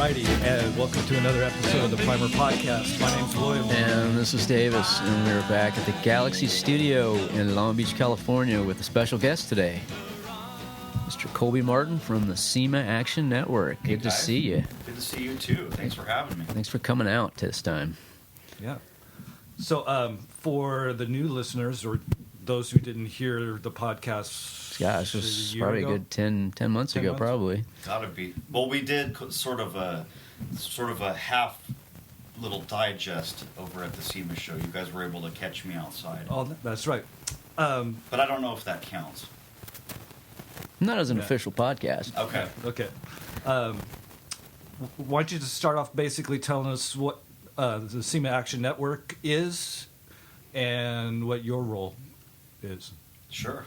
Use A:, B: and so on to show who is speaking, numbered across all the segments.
A: righty, and welcome to another episode of the Primer Podcast. My name's William.
B: And this is Davis, and we're back at the Galaxie Studio in Long Beach, California with a special guest today, Mr. Colby Martin from the SEMA Action Network. Good to see you.
C: Good to see you, too. Thanks for having me.
B: Thanks for coming out this time.
A: Yeah. So for the new listeners, or those who didn't hear the podcast,
B: gosh, it was probably a good 10 months ago, probably.
C: Gotta be. Well, we did sort of a half little digest over at the SEMA show. You guys were able to catch me outside.
A: Oh, that's right.
C: But I don't know if that counts.
B: Not as an official podcast.
C: Okay.
A: Why don't you just start off basically telling us what the SEMA Action Network is and what your role is?
C: Sure.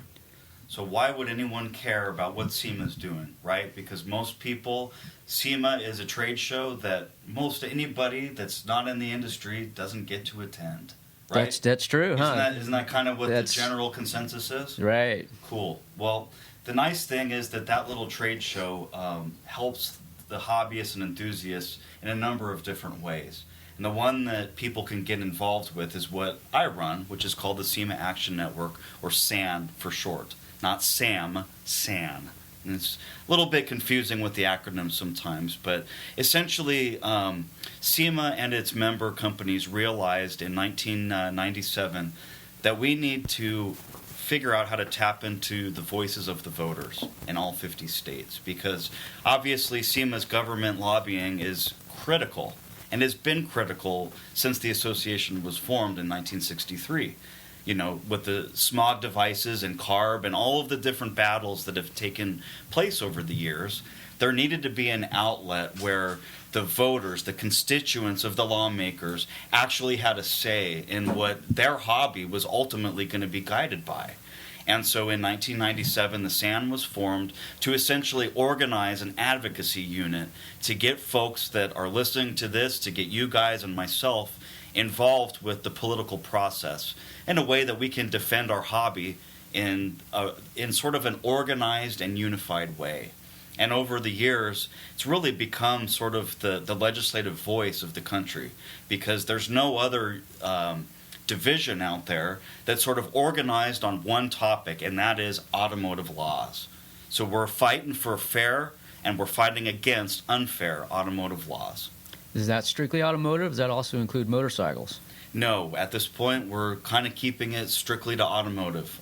C: So why would anyone care about what SEMA is doing, right? Because most people, SEMA is a trade show that most anybody that's not in the industry doesn't get to attend, right?
B: That's true, huh?
C: Isn't that kind of what the general consensus is?
B: Right.
C: Cool. Well, the nice thing is that little trade show helps the hobbyists and enthusiasts in a number of different ways. And the one that people can get involved with is what I run, which is called the SEMA Action Network, or SAN for short. Not SAM, SAN. And it's a little bit confusing with the acronyms sometimes, but essentially SEMA and its member companies realized in 1997 that we need to figure out how to tap into the voices of the voters in all 50 states, because obviously SEMA's government lobbying is critical and has been critical since the association was formed in 1963. You know, with the smog devices and CARB and all of the different battles that have taken place over the years, there needed to be an outlet where the voters, the constituents of the lawmakers, actually had a say in what their hobby was ultimately going to be guided by. And so in 1997, the SAN was formed to essentially organize an advocacy unit to get folks that are listening to this, to get you guys and myself involved with the political process in a way that we can defend our hobby in sort of an organized and unified way. And over the years, it's really become sort of the legislative voice of the country, because there's no other division out there that's sort of organized on one topic, and that is automotive laws. So we're fighting for fair, and we're fighting against unfair automotive laws.
B: Is that strictly automotive? Does that also include motorcycles?
C: No, at this point, we're kind of keeping it strictly to automotive.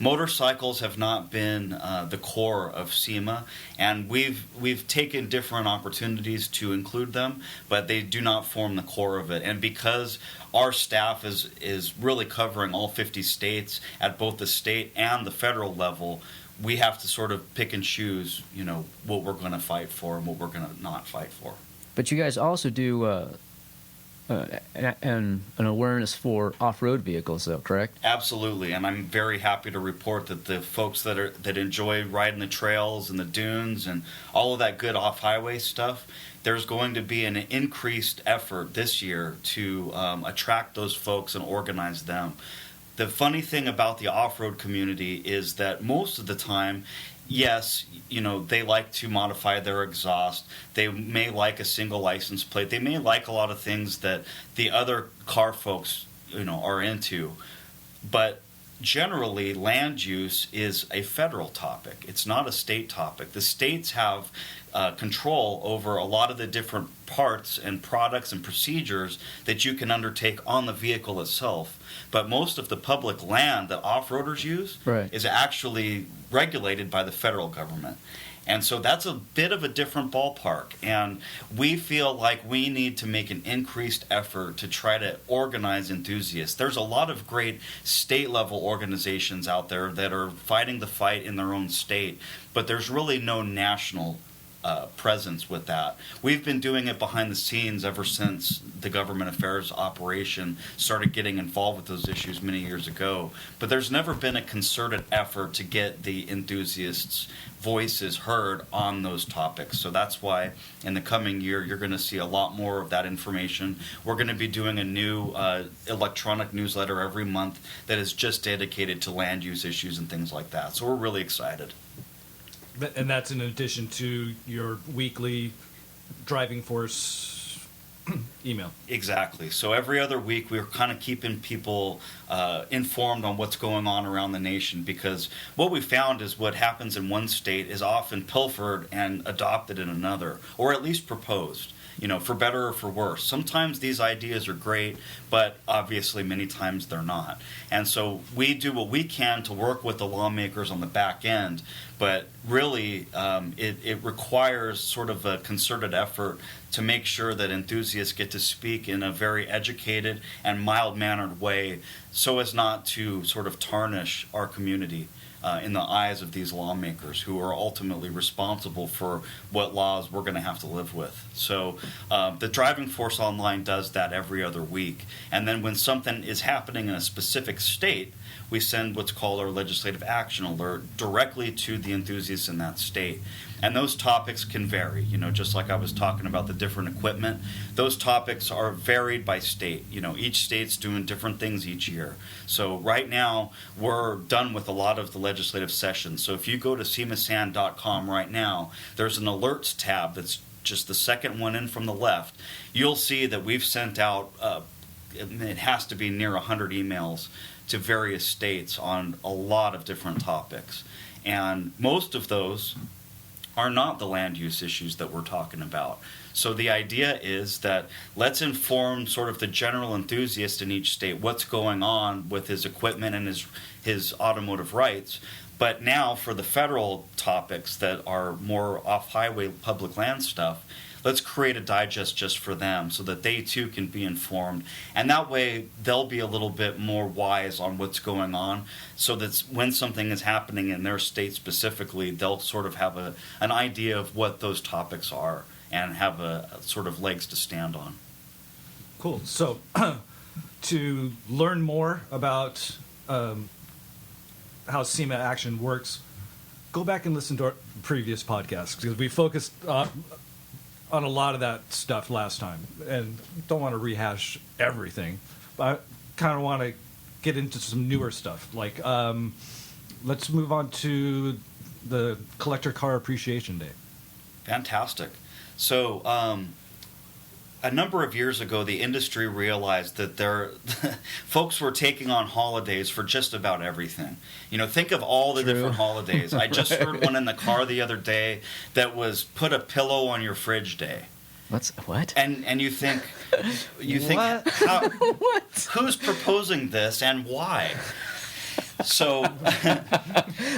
C: Motorcycles have not been the core of SEMA, and we've taken different opportunities to include them, but they do not form the core of it. And because our staff is really covering all 50 states at both the state and the federal level, we have to sort of pick and choose, you know, what we're going to fight for and what we're going to not fight for.
B: But you guys also do an awareness for off-road vehicles, though, correct?
C: Absolutely, and I'm very happy to report that the folks that enjoy riding the trails and the dunes and all of that good off-highway stuff, there's going to be an increased effort this year to attract those folks and organize them. The funny thing about the off-road community is that most of the time, yes, you know, they like to modify their exhaust. They may like a single license plate. They may like a lot of things that the other car folks, you know, are into. But generally, land use is a federal topic. It's not a state topic. The states have control over a lot of the different parts and products and procedures that you can undertake on the vehicle itself. But most of the public land that off-roaders use is actually regulated by the federal government. And so that's a bit of a different ballpark. And we feel like we need to make an increased effort to try to organize enthusiasts. There's a lot of great state-level organizations out there that are fighting the fight in their own state, but there's really no national presence with that. We've been doing it behind the scenes ever since the government affairs operation started getting involved with those issues many years ago. But there's never been a concerted effort to get the enthusiasts' voices heard on those topics. So that's why in the coming year you're going to see a lot more of that information. We're going to be doing a new electronic newsletter every month that is just dedicated to land use issues and things like that. So we're really excited.
A: And that's in addition to your weekly driving force email.
C: Exactly. So every other week, we're kind of keeping people informed on what's going on around the nation, because what we found is what happens in one state is often pilfered and adopted in another, or at least proposed, for better or for worse. Sometimes these ideas are great, but obviously many times they're not. And so we do what we can to work with the lawmakers on the back end, but really it requires sort of a concerted effort to make sure that enthusiasts get to speak in a very educated and mild-mannered way, so as not to sort of tarnish our community in the eyes of these lawmakers, who are ultimately responsible for what laws we're going to have to live with. So the Driving Force Online does that every other week. And then when something is happening in a specific state, we send what's called our legislative action alert directly to the enthusiasts in that state. And those topics can vary, just like I was talking about the different equipment. Those topics are varied by state. Each state's doing different things each year. So right now, we're done with a lot of the legislative sessions. So if you go to SEMASAN.com right now, there's an alerts tab that's just the second one in from the left. You'll see that we've sent out, it has to be near 100 emails to various states on a lot of different topics. And most of those are not the land use issues that we're talking about. So the idea is that let's inform sort of the general enthusiast in each state what's going on with his equipment and his automotive rights. But now for the federal topics that are more off-highway public land stuff, let's create a digest just for them so that they too can be informed. And that way they'll be a little bit more wise on what's going on, so that when something is happening in their state specifically, they'll sort of have an idea of what those topics are and have a sort of legs to stand on.
A: Cool. So to learn more about how SEMA Action works, go back and listen to our previous podcasts, because we focused on a lot of that stuff last time, and don't want to rehash everything, but I kind of want to get into some newer stuff. Like, let's move on to the Collector Car Appreciation Day.
C: Fantastic. So, a number of years ago, the industry realized that folks were taking on holidays for just about everything. Think of all the different holidays. I just heard one in the car the other day that was put a pillow on your fridge day.
B: What?
C: And you think how, who's proposing this and why? So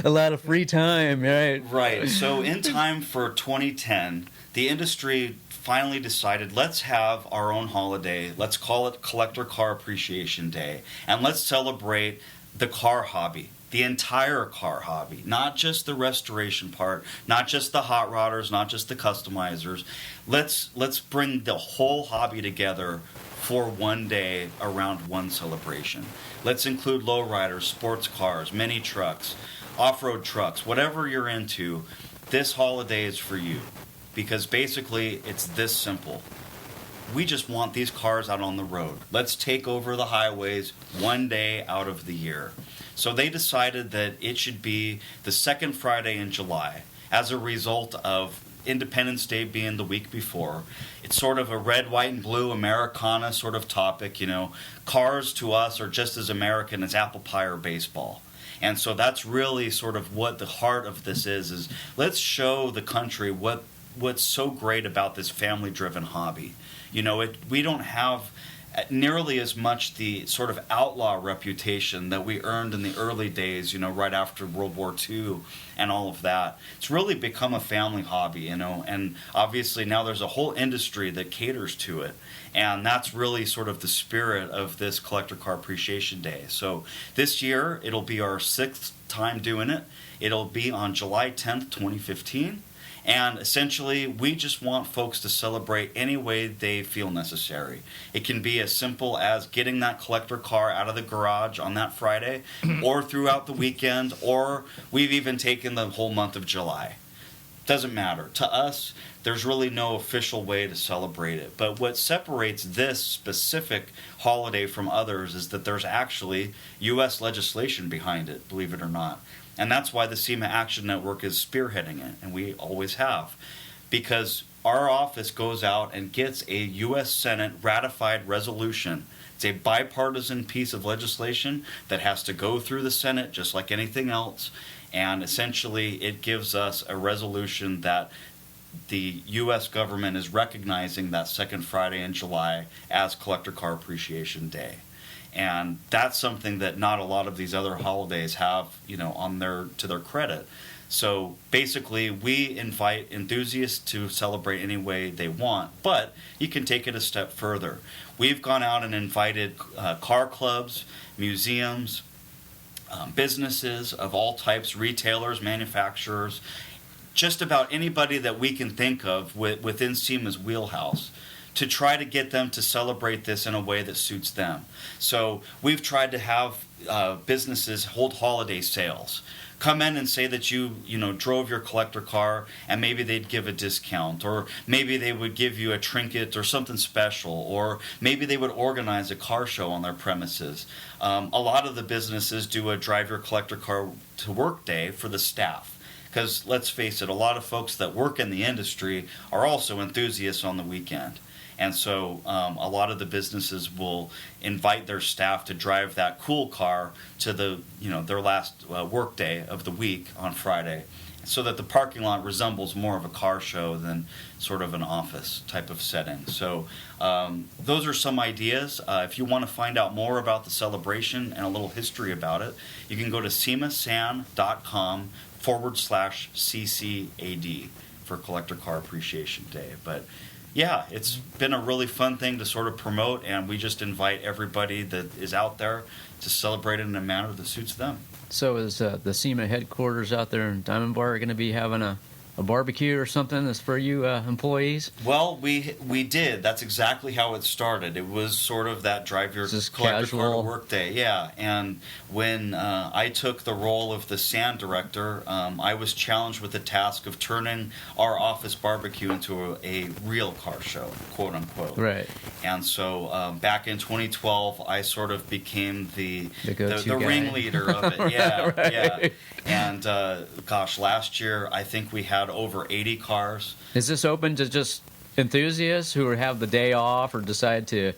B: a lot of free time, right?
C: Right. So in time for 2010, the industry finally decided, let's have our own holiday. Let's call it Collector Car Appreciation Day. And let's celebrate the car hobby, the entire car hobby, not just the restoration part, not just the hot rodders, not just the customizers. Let's bring the whole hobby together for one day around one celebration. Let's include lowriders, sports cars, mini trucks, off-road trucks, whatever you're into. This holiday is for you. Because basically, it's this simple. We just want these cars out on the road. Let's take over the highways one day out of the year. So they decided that it should be the second Friday in July, as a result of Independence Day being the week before. It's sort of a red, white, and blue Americana sort of topic. Cars to us are just as American as apple pie or baseball. And so that's really sort of what the heart of this is let's show the country what's so great about this family-driven hobby. We don't have nearly as much the sort of outlaw reputation that we earned in the early days, right after World War II and all of that. It's really become a family hobby, and obviously now there's a whole industry that caters to it. And that's really sort of the spirit of this Collector Car Appreciation Day. So this year, it'll be our 6th time doing it. It'll be on July 10th, 2015. And essentially, we just want folks to celebrate any way they feel necessary. It can be as simple as getting that collector car out of the garage on that Friday, or throughout the weekend, or we've even taken the whole month of July. Doesn't matter. To us, there's really no official way to celebrate it. But what separates this specific holiday from others is that there's actually U.S. legislation behind it, believe it or not. And that's why the SEMA Action Network is spearheading it, and we always have. because our office goes out and gets a U.S. Senate ratified resolution. It's a bipartisan piece of legislation that has to go through the Senate just like anything else, and essentially it gives us a resolution that the U.S. government is recognizing that second Friday in July as Collector Car Appreciation Day. And that's something that not a lot of these other holidays have, to their credit. So basically, we invite enthusiasts to celebrate any way they want, but you can take it a step further. We've gone out and invited car clubs, museums, businesses of all types, retailers, manufacturers, just about anybody that we can think of within SEMA's wheelhouse, to try to get them to celebrate this in a way that suits them. So we've tried to have businesses hold holiday sales. Come in and say that you drove your collector car, and maybe they'd give a discount, or maybe they would give you a trinket or something special, or maybe they would organize a car show on their premises. A lot of the businesses do a drive your collector car to work day for the staff. Because let's face it, a lot of folks that work in the industry are also enthusiasts on the weekend. And so a lot of the businesses will invite their staff to drive that cool car to their last work day of the week on Friday, so that the parking lot resembles more of a car show than sort of an office type of setting. So those are some ideas. If you want to find out more about the celebration and a little history about it, you can go to semasan.com/CCAD for Collector Car Appreciation Day. But yeah, it's been a really fun thing to sort of promote, and we just invite everybody that is out there to celebrate it in a manner that suits them.
B: So is the SEMA headquarters out there in Diamond Bar going to be having a barbecue or something that's for you employees?
C: Well, we did. That's exactly how it started. It was sort of that drive your collector car to work day. Yeah, and when I took the role of the SAN director, I was challenged with the task of turning our office barbecue into a real car show, quote unquote.
B: Right.
C: And so back in 2012, I sort of became the
B: go-to
C: ringleader of it. Yeah,
B: right.
C: Yeah. And last year I think we had over 80 cars.
B: Is this open to just enthusiasts who have the day off or decide to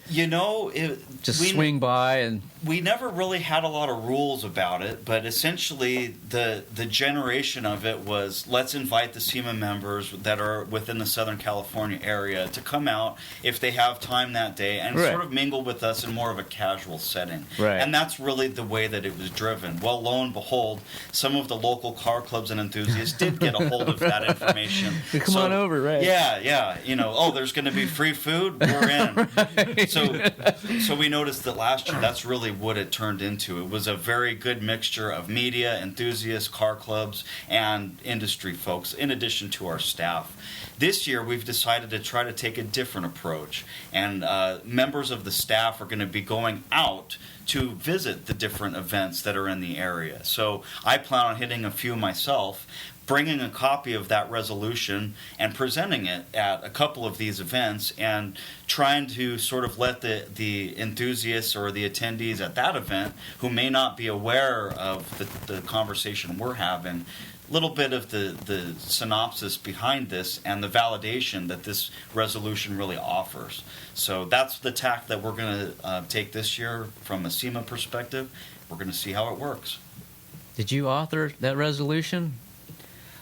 B: swing by? And
C: we never really had a lot of rules about it, but essentially the generation of it was, let's invite the SEMA members that are within the Southern California area to come out if they have time that day and
B: right.
C: sort of mingle with us in more of a casual setting.
B: Right.
C: And that's really the way that it was driven. Well, lo and behold, some of the local car clubs and enthusiasts did get a hold of that information.
B: Come on over, right?
C: Yeah. There's going to be free food, we're in. Right. So we noticed that last year that's really what it turned into. It was a very good mixture of media, enthusiasts, car clubs, and industry folks, in addition to our staff. This year, we've decided to try to take a different approach, and members of the staff are going to be going out to visit the different events that are in the area. So I plan on hitting a few myself, bringing a copy of that resolution and presenting it at a couple of these events, and trying to sort of let the enthusiasts or the attendees at that event who may not be aware of the conversation we're having, a little bit of the synopsis behind this and the validation that this resolution really offers. So that's the tack that we're going to take this year from a SEMA perspective. We're going to see how it works.
B: Did you author that resolution?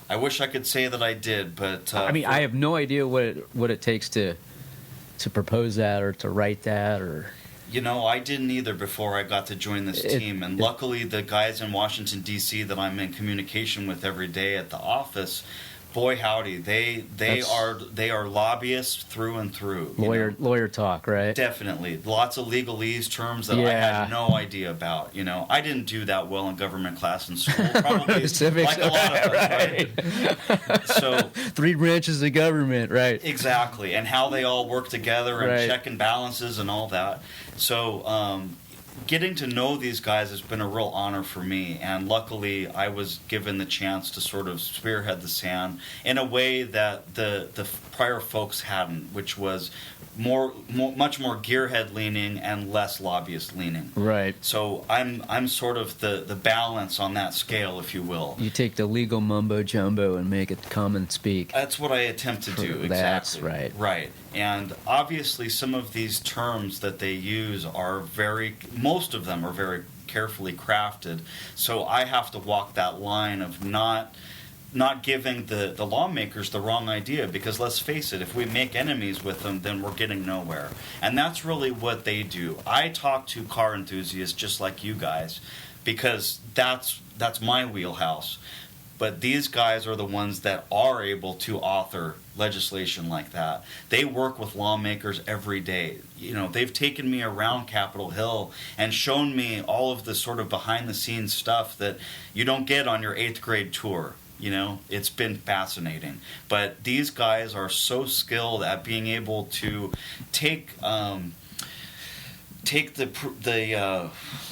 C: I wish I could say that I did, but
B: I have no idea what it takes to propose that or to write that, or.
C: I didn't either before I got to join this team, and luckily the guys in Washington D.C. that I'm in communication with every day at the office, boy howdy, they are lobbyists through and through.
B: Lawyer talk, right?
C: Definitely. Lots of legalese terms that I had no idea about. I didn't do that well in government class in school. Probably
B: Civics,
C: like a lot of us, right? So
B: 3 branches of government, right?
C: Exactly. And how they all work together and check and balances and all that. So getting to know these guys has been a real honor for me, and luckily I was given the chance to sort of spearhead the SAN in a way that the prior folks hadn't, which was much more gearhead leaning and less lobbyist leaning.
B: Right.
C: So I'm sort of the balance on that scale, if you will.
B: You take the legal mumbo jumbo and make it common speak.
C: That's what I attempt to do. Exactly.
B: That's right.
C: Right. And obviously some of these terms that they use are most of them are very carefully crafted. So I have to walk that line of not giving the lawmakers the wrong idea, because let's face it, if we make enemies with them, then we're getting nowhere. And that's really what they do. I talk to car enthusiasts just like you guys, because that's my wheelhouse. But these guys are the ones that are able to author legislation like that. They work with lawmakers every day. You know, they've taken me around Capitol Hill and shown me all of the sort of behind-the-scenes stuff that you don't get on your 8th grade tour. You know, it's been fascinating. But these guys are so skilled at being able to take the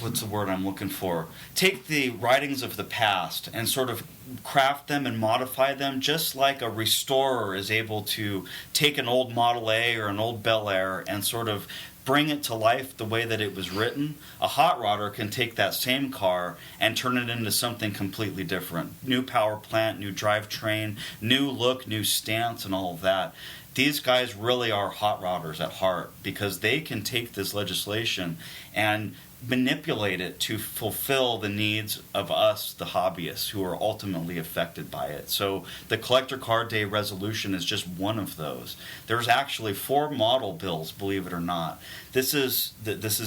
C: what's the word I'm looking for? Take the writings of the past and sort of craft them and modify them, just like a restorer is able to take an old Model A or an old Bel Air and sort of bring it to life the way that it was written. A hot rodder can take that same car and turn it into something completely different. New power plant, new drivetrain, new look, new stance, and all of that. These guys really are hot rodders at heart, because they can take this legislation and manipulate it to fulfill the needs of us, the hobbyists, who are ultimately affected by it. So the Collector Car Day resolution is just one of those. There's actually 4 model bills, believe it or not. This is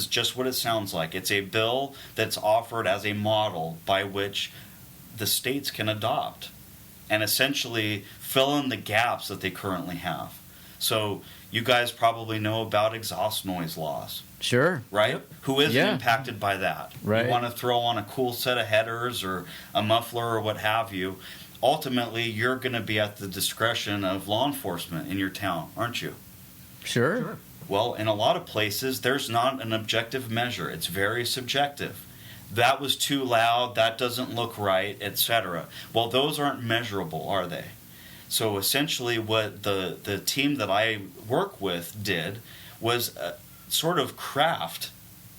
C: just what it sounds like. It's a bill that's offered as a model by which the states can adopt and essentially fill in the gaps that they currently have. So you guys probably know about exhaust noise laws.
B: Sure.
C: Right?
B: Yep.
C: Who isn't
B: Yeah.
C: impacted by that?
B: Right.
C: You want to throw on a cool set of headers or a muffler or what have you. Ultimately, you're going to be at the discretion of law enforcement in your town, aren't you?
B: Sure.
C: Well, in a lot of places, there's not an objective measure. It's very subjective. That was too loud, that doesn't look right, etc. Well, those aren't measurable, are they? So essentially what the team that I work with did was sort of craft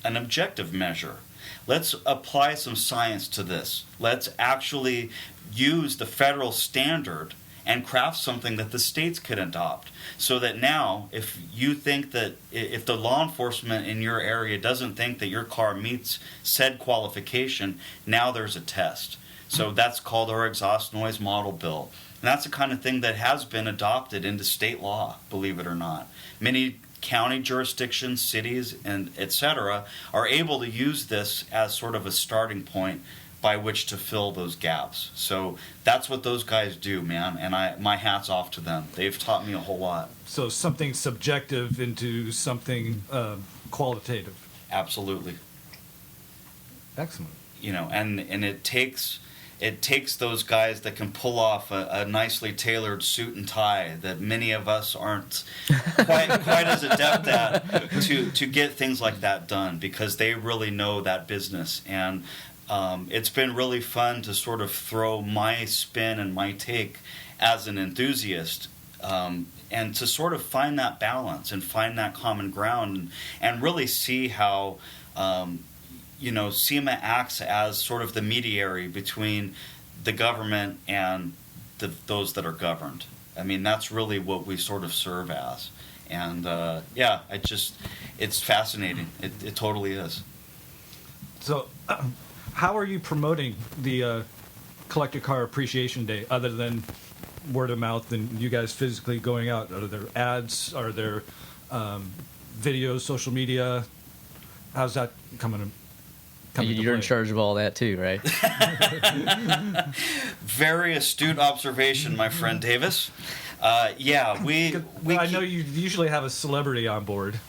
C: an objective measure. Let's apply some science to this. Let's actually use the federal standard and craft something that the states can adopt, so that now if you think that if the law enforcement in your area doesn't think that your car meets said qualification, now there's a test. So that's called our exhaust noise model bill. And that's the kind of thing that has been adopted into state law, believe it or not. Many county jurisdictions, cities, and etc. are able to use this as sort of a starting point by which to fill those gaps. So that's what those guys do, man, and my hat's off to them. They've taught me a whole lot.
A: So something subjective into something qualitative.
C: Absolutely.
A: Excellent.
C: You know, and it takes those guys that can pull off a nicely tailored suit and tie that many of us aren't quite as adept at to get things like that done, because they really know that business. And it's been really fun to sort of throw my spin and my take as an enthusiast, and to sort of find that balance and find that common ground, and really see how SEMA acts as sort of the mediator between the government and those that are governed. I mean, that's really what we sort of serve as. And it's fascinating. It totally is.
A: So how are you promoting the Collector Car Appreciation Day, other than word of mouth and you guys physically going out? Are there ads? Are there videos, social media? How's that coming
B: You're in charge of all that too, right?
C: Very astute observation, my friend Davis. We
A: I know you usually have a celebrity on board.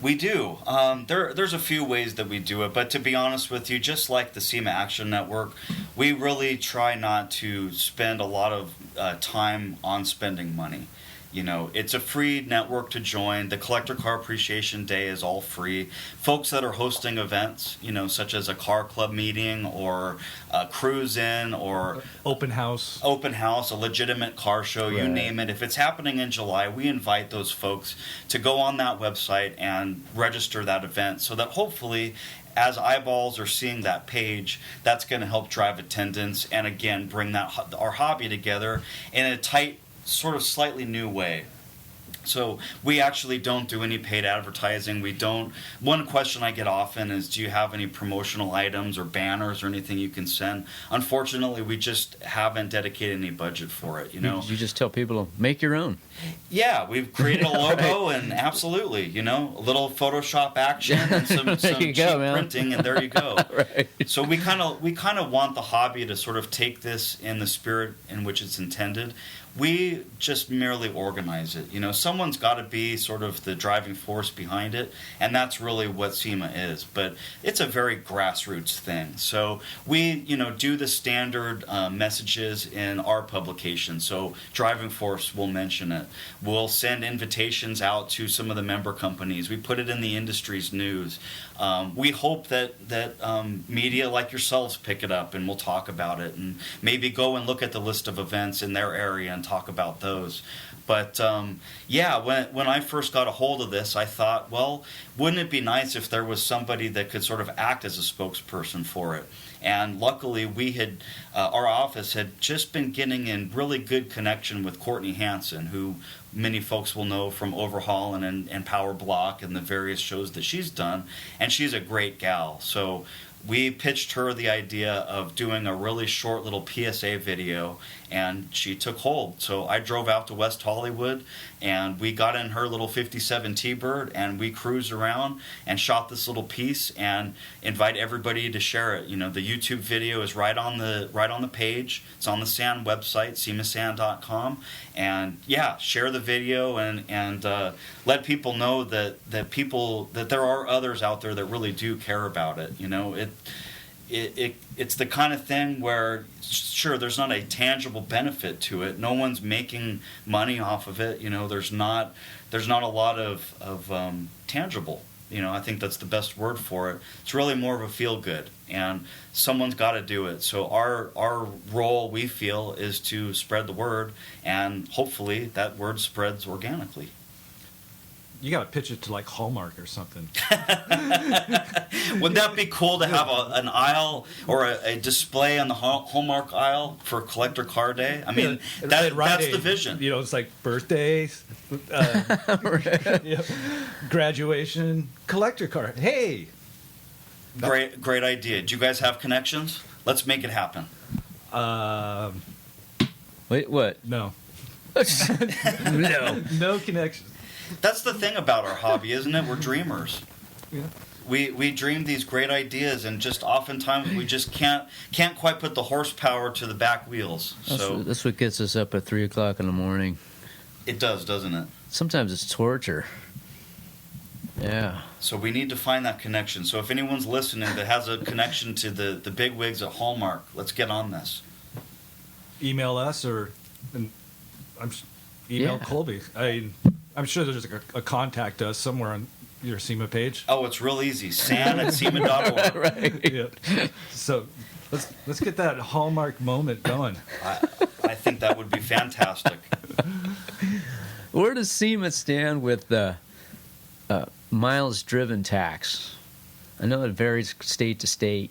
C: We do. There's a few ways that we do it, but to be honest with you, just like the SEMA Action Network, we really try not to spend a lot of time on spending money. It's a free network to join. The Collector Car Appreciation Day is all free. Folks that are hosting events, such as a car club meeting or a cruise in or
A: open house,
C: a legitimate car show, you name it. If it's happening in July, we invite those folks to go on that website and register that event so that hopefully as eyeballs are seeing that page, that's going to help drive attendance and again bring our hobby together in a tight, sort of slightly new way. So we actually don't do any paid advertising. We don't. One question I get often is, do you have any promotional items or banners or anything you can send? Unfortunately, we just haven't dedicated any budget for it.
B: You just tell people to make your own.
C: Yeah, we've created a logo and absolutely, a little Photoshop action and some cheap printing, and there you go.
B: Right.
C: So we kind of want the hobby to sort of take this in the spirit in which it's intended. We just merely organize it. Someone's got to be sort of the driving force behind it, and that's really what SEMA is. But it's a very grassroots thing. So we, do the standard messages in our publication. So Driving Force will mention it. We'll send invitations out to some of the member companies. We put it in the industry's news. We hope that media like yourselves pick it up and we'll talk about it and maybe go and look at the list of events in their area and talk about those. But when I first got a hold of this, I thought, well, wouldn't it be nice if there was somebody that could sort of act as a spokesperson for it? And luckily, we had our office had just been getting in really good connection with Courtney Hansen, who many folks will know from Overhaul and Power Block and the various shows that she's done, and she's a great gal. So we pitched her the idea of doing a really short little PSA video, and she took hold. So I drove out to West Hollywood, and we got in her little 57 T-Bird, and we cruised around and shot this little piece and invite everybody to share it. The YouTube video is right on the page. It's on the SAN website, semasand.com, and share the video and let people know that there are others out there that really do care about it. It's the kind of thing where, sure, there's not a tangible benefit to it. No one's making money off of it. There's not a lot of tangible. I think that's the best word for it. It's really more of a feel good, and someone's got to do it. So our role, we feel, is to spread the word, and hopefully that word spreads organically.
A: You got to pitch it to like Hallmark or something.
C: Wouldn't that be cool to have an aisle or a display on the Hallmark aisle for Collector Car Day? I mean, that's the vision.
A: It's like birthdays, graduation, collector car. Hey,
C: great idea. Do you guys have connections? Let's make it happen.
B: Wait, what?
A: No.
B: No.
A: No connections.
C: That's the thing about our hobby, isn't it? We're dreamers.
A: Yeah.
C: We dream these great ideas, and just oftentimes we just can't quite put the horsepower to the back wheels.
B: That's what gets us up at 3 o'clock in the morning.
C: It does, doesn't it?
B: Sometimes it's torture. Yeah.
C: So we need to find that connection. So if anyone's listening that has a connection to the big wigs at Hallmark, let's get on this.
A: Email us email Colby. I'm sure there's a contact us somewhere on your SEMA page.
C: Oh, it's real easy. san@sema.org.
B: Right.
A: Yeah. So let's get that Hallmark moment going.
C: I think that would be fantastic.
B: Where does SEMA stand with the miles driven tax? I know it varies state to state.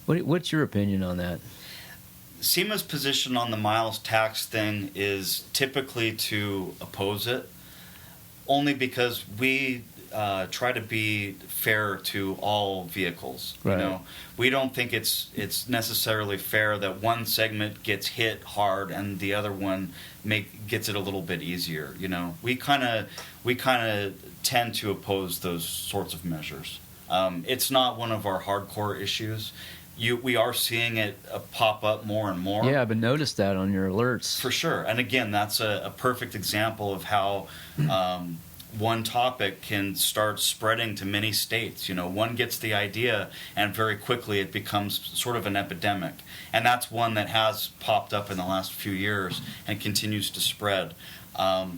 B: What's your opinion on that?
C: SEMA's position on the miles tax thing is typically to oppose it, only because we try to be fair to all vehicles.
B: Right.
C: We don't think it's necessarily fair that one segment gets hit hard and the other one gets it a little bit easier. We kind of tend to oppose those sorts of measures. It's not one of our hardcore issues. We are seeing it pop up more and more.
B: Yeah, I've been noticed that on your alerts.
C: For sure. And again, that's a perfect example of how one topic can start spreading to many states. One gets the idea and very quickly it becomes sort of an epidemic. And that's one that has popped up in the last few years and continues to spread.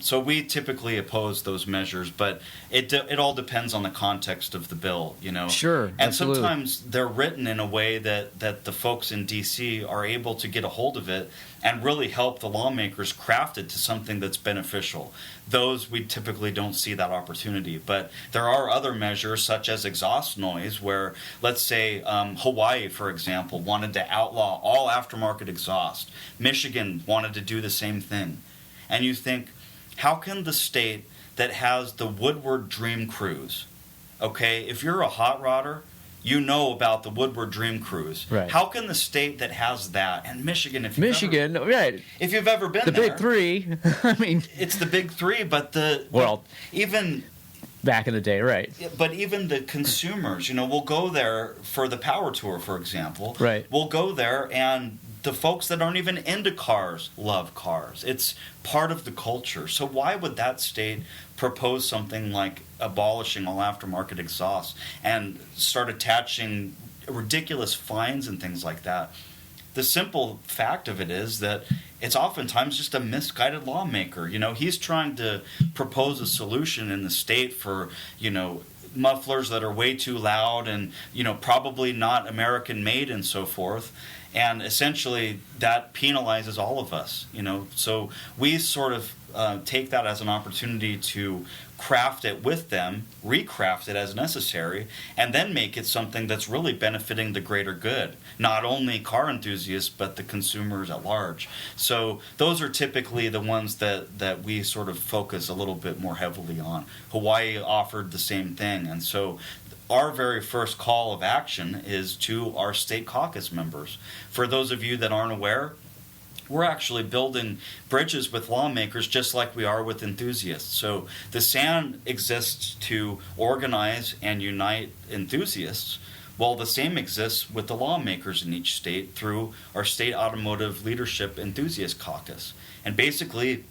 C: So we typically oppose those measures, but it all depends on the context of the bill, you know.
B: Sure,
C: and
B: absolutely.
C: sometimes they're written in a way that the folks in D.C. are able to get a hold of it and really help the lawmakers craft it to something that's beneficial. Those we typically don't see that opportunity, but there are other measures such as exhaust noise, where let's say Hawaii, for example, wanted to outlaw all aftermarket exhaust. Michigan wanted to do the same thing. And you think, how can the state that has the Woodward Dream Cruise, okay, if you're a hot rodder, you know about the Woodward Dream Cruise.
B: Right.
C: How can the state that has that, and Michigan, if you've ever been
B: the
C: there,
B: big three. I mean,
C: it's the big three, but even
B: back in the day, right?
C: But even the consumers, you know, will go there for the power tour, for example.
B: Right.
C: We'll go there, and the folks that aren't even into cars love cars. It's part of the culture. So why would that state propose something like abolishing all aftermarket exhaust and start attaching ridiculous fines and things like that? The simple fact of it is that it's oftentimes just a misguided lawmaker. You know, he's trying to propose a solution in the state for, you know, mufflers that are way too loud and, you know, probably not American made and so forth. And essentially that penalizes all of us, you know. So we sort of take that as an opportunity to craft it with them, recraft it as necessary, and then make it something that's really benefiting the greater good, not only car enthusiasts, but the consumers at large. So those are typically the ones that we sort of focus a little bit more heavily on. Hawaii offered the same thing, and so our very first call of action is to our state caucus members. For those of you that aren't aware, we're actually building bridges with lawmakers just like we are with enthusiasts. So the SAN exists to organize and unite enthusiasts. Well, the same exists with the lawmakers in each state through our State Automotive Leadership Enthusiast Caucus. And basically,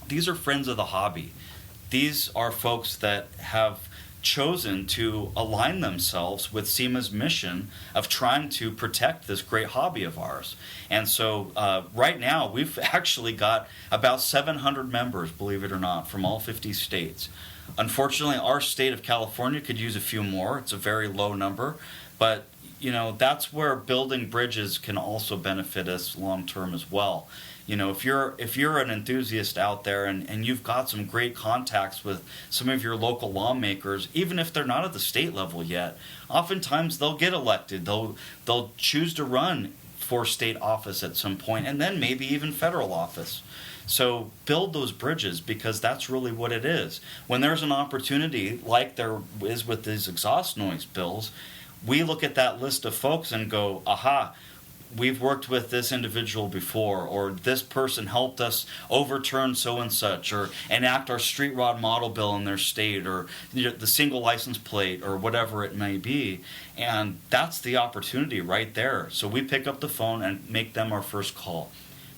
C: these are friends of the hobby. These are folks that have chosen to align themselves with SEMA's mission of trying to protect this great hobby of ours. And so right now we've actually got about 700 members, believe it or not, from all 50 states. Unfortunately, our state of California could use a few more. It's a very low number, but you know, that's where building bridges can also benefit us long term as well. You know, if you're an enthusiast out there and you've got some great contacts with some of your local lawmakers, even if they're not at the state level yet, oftentimes they'll get elected. They'll choose to run for state office at some point, and then maybe even federal office. So build those bridges, because that's really what it is. When there's an opportunity like there is with these exhaust noise bills, we look at that list of folks and go, aha, we've worked with this individual before, or this person helped us overturn so and such, or enact our street rod model bill in their state, or the single license plate, or whatever it may be. And that's the opportunity right there. So we pick up the phone and make them our first call.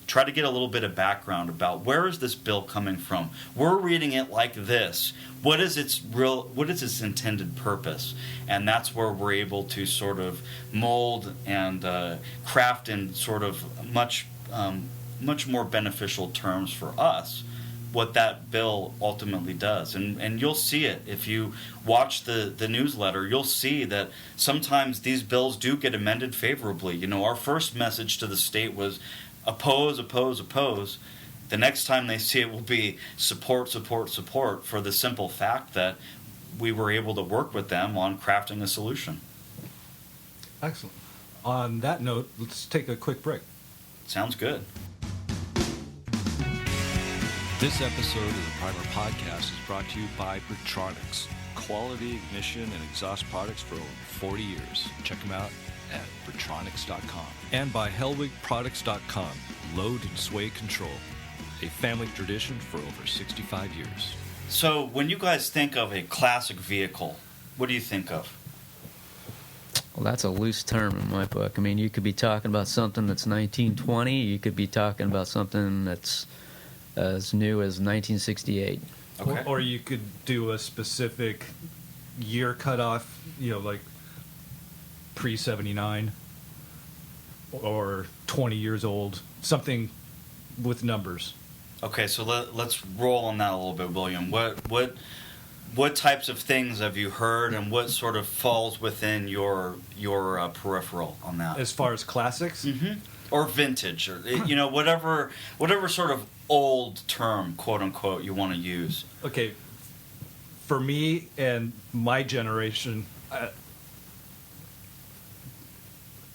C: Try to get a little bit of background about where is this bill coming from. We're reading it like this. What is its intended purpose? And that's where we're able to sort of mold and craft in sort of much more beneficial terms for us what that bill ultimately does. And you'll see it if you watch the newsletter. You'll see that sometimes these bills do get amended favorably. You know, our first message to the state was oppose, oppose, oppose. The next time they see it will be support, support, support, for the simple fact that we were able to work with them on crafting a solution.
A: Excellent. On that note, let's take a quick break.
C: Sounds good.
D: This episode of the Primer Podcast is brought to you by Bertronics. Quality ignition and exhaust products for over 40 years. Check them out at Bertronics.com.
A: And by HellwigProducts.com, load and sway control. A family tradition for over 65 years.
C: So when you guys think of a classic vehicle, what do you think of?
B: Well, that's a loose term in my book. I mean, you could be talking about something that's 1920. You could be talking about something that's as new as 1968.
C: Okay.
A: Or you could do a specific year cutoff, you know, like pre-79 or 20 years old, something with numbers.
C: Okay, so let's roll on that a little bit, William. What types of things have you heard, and what sort of falls within your peripheral on that?
A: As far as classics,
C: Or vintage, or whatever sort of old term, quote unquote, you want to use.
A: okay, for me and my generation,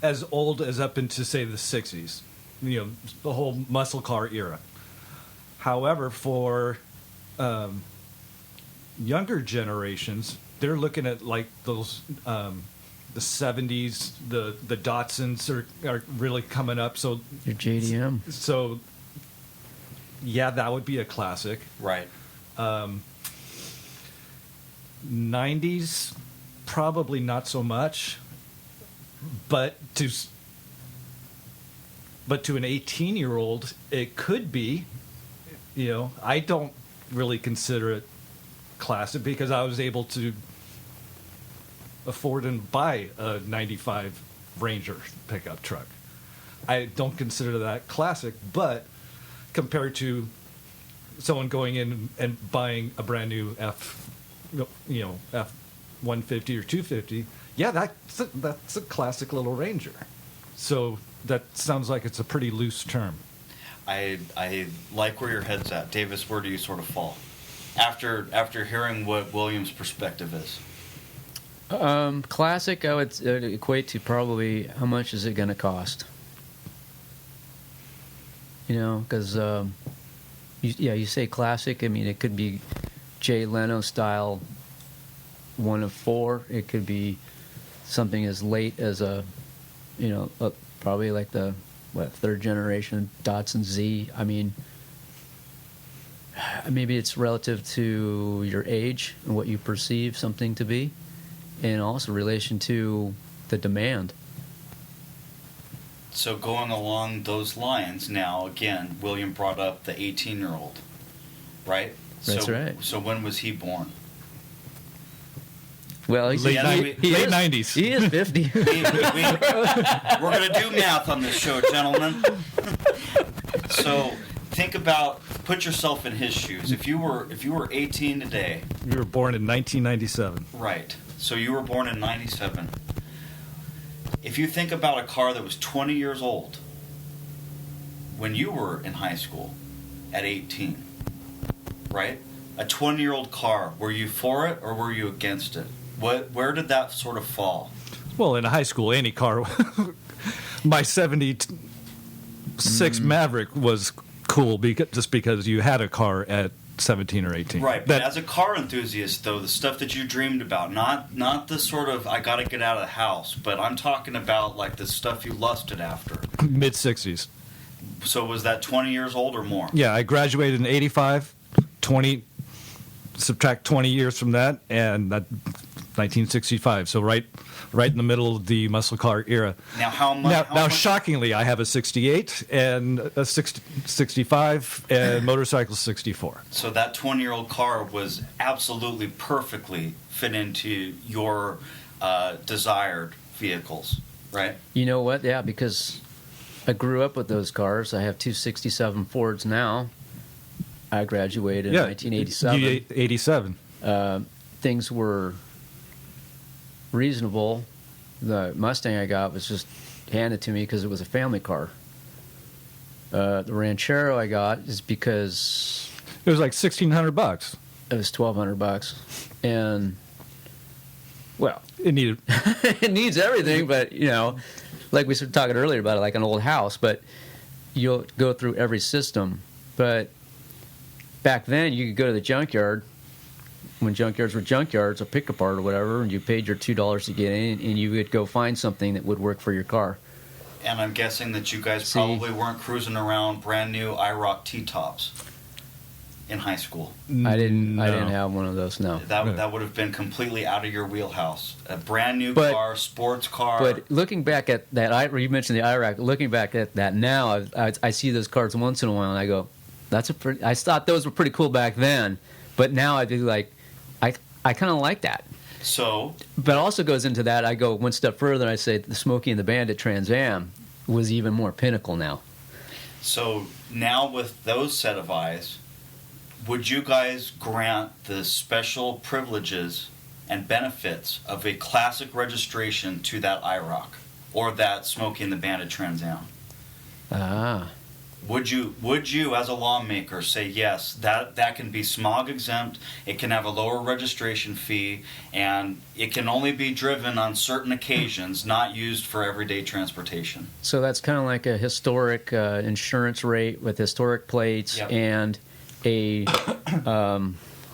A: as old as up into say the 60s, the whole muscle car era. However, for younger generations, they're looking at like those the 70s, the Datsuns are really coming up. So
B: Your JDM.
A: So yeah, that would be a classic.
C: Right.
A: 90s, probably not so much, but to an 18-year-old, it could be. I don't really consider it classic because I was able to afford and buy a 95 Ranger pickup truck. I don't consider that classic, but compared to someone going in and buying a brand new F-150 or 250, yeah, that's a classic little Ranger. So that sounds like it's a pretty loose term.
C: I like where your head's at. Davis, where do you sort of fall? After hearing what William's perspective is.
B: Classic, I would equate to probably how much is it going to cost? Because you say classic. I mean, it could be Jay Leno style 1 of 4. It could be something as late as probably like the third generation Datsun Z. I mean, maybe it's relative to your age and what you perceive something to be, and also relation to the demand.
C: So going along those lines now, again, William brought up the 18-year-old, right?
B: That's right.
C: So when was he born?
B: Well, he's
A: late 90s.
B: He is 50.
C: We're going to do math on this show, gentlemen. So put yourself in his shoes. If you were 18 today.
A: You were born in 1997.
C: Right. So you were born in 97. If you think about a car that was 20 years old when you were in high school at 18, right? A 20-year-old car, were you for it or were you against it? Where did that sort of fall?
A: Well, in high school, any car, my 76 Maverick was cool just because you had a car at 17 or 18.
C: Right, but as a car enthusiast, though, the stuff that you dreamed about, not the sort of, I got to get out of the house, but I'm talking about like the stuff you lusted after.
A: Mid-60s.
C: So was that 20 years old or more?
A: Yeah, I graduated in 85, subtract 20 years from that, and that 1965. So right in the middle of the muscle car era.
C: Now, how much?
A: Now, shockingly, I have a 68 and a 65 and motorcycle 64.
C: So that 20-year-old car was absolutely perfectly fit into your desired vehicles, right?
B: You know what? Yeah, because I grew up with those cars. I have 2 67 Fords now. I graduated in 1987.
A: 87.
B: Things were reasonable. The Mustang I got was just handed to me because it was a family car. The Ranchero I got is because
A: it was like $1,600.
B: It was $1,200, and well,
A: it needed
B: it needs everything. But like we were talking earlier about it, like an old house. But you'll go through every system. But back then, you could go to the junkyard. When junkyards were junkyards, a pick apart or whatever, and you paid your $2 to get in, and you would go find something that would work for your car.
C: And I'm guessing that you guys probably weren't cruising around brand new IROC T-tops in high school.
B: I didn't have one of those. No,
C: that would have been completely out of your wheelhouse. A brand new car, sports car.
B: But looking back at that, you mentioned the IROC. Looking back at that now, I see those cars once in a while, and I go, I thought those were pretty cool back then, but now I do like. I kind of like that.
C: So,
B: but also goes into that. I go one step further. And I say the Smokey and the Bandit Trans Am was even more pinnacle now.
C: So now with those set of eyes, would you guys grant the special privileges and benefits of a classic registration to that IROC or that Smokey and the Bandit Trans Am? Would you as a lawmaker say yes, that can be smog exempt, it can have a lower registration fee, and it can only be driven on certain occasions, not used for everyday transportation?
B: So that's kind of like a historic insurance rate with historic plates.
C: Yep.
B: And a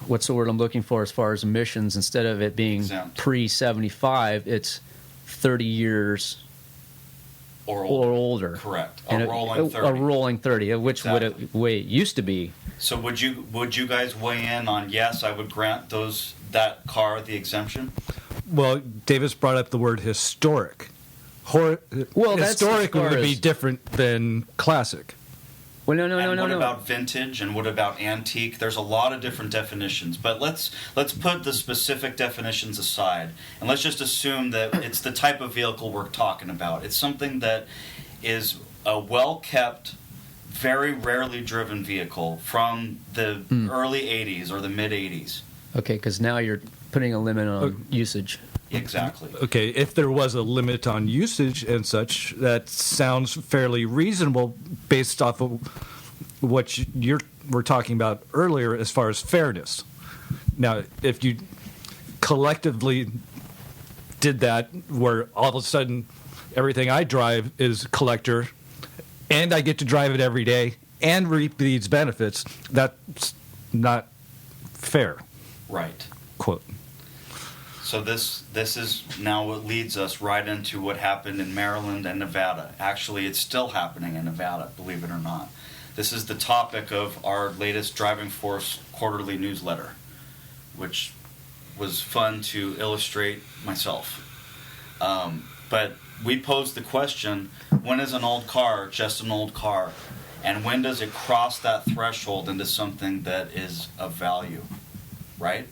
B: what's the word I'm looking for as far as emissions? Instead of it being
C: Exempt.
B: pre-75, it's 30 years
C: Or
B: or older.
C: Correct.
B: And
C: Rolling 30.
B: A rolling 30, which
C: Exactly.
B: way it used to be.
C: So would you guys weigh in on yes, I would grant that car the exemption?
A: Well, Davis brought up the word historic.
B: Well, that's
A: historic
B: as far
A: would be
B: as-
A: different than classic.
B: Well, no.
C: What about vintage and what about antique? There's a lot of different definitions, but let's put the specific definitions aside and let's just assume that it's the type of vehicle we're talking about. It's something that is a well-kept, very rarely driven vehicle from the early 80s or the mid 80s.
B: Okay, because now you're putting a limit on usage.
C: Exactly.
A: Okay, if there was a limit on usage and such, that sounds fairly reasonable based off of what we're talking about earlier as far as fairness. Now, if you collectively did that where all of a sudden everything I drive is collector and I get to drive it every day and reap these benefits, that's not fair,
C: Right.
A: quote.
C: So this is now what leads us right into what happened in Maryland and Nevada. Actually, it's still happening in Nevada, believe it or not. This is the topic of our latest Driving Force quarterly newsletter, which was fun to illustrate myself. But we posed the question, when is an old car just an old car? And when does it cross that threshold into something that is of value, right?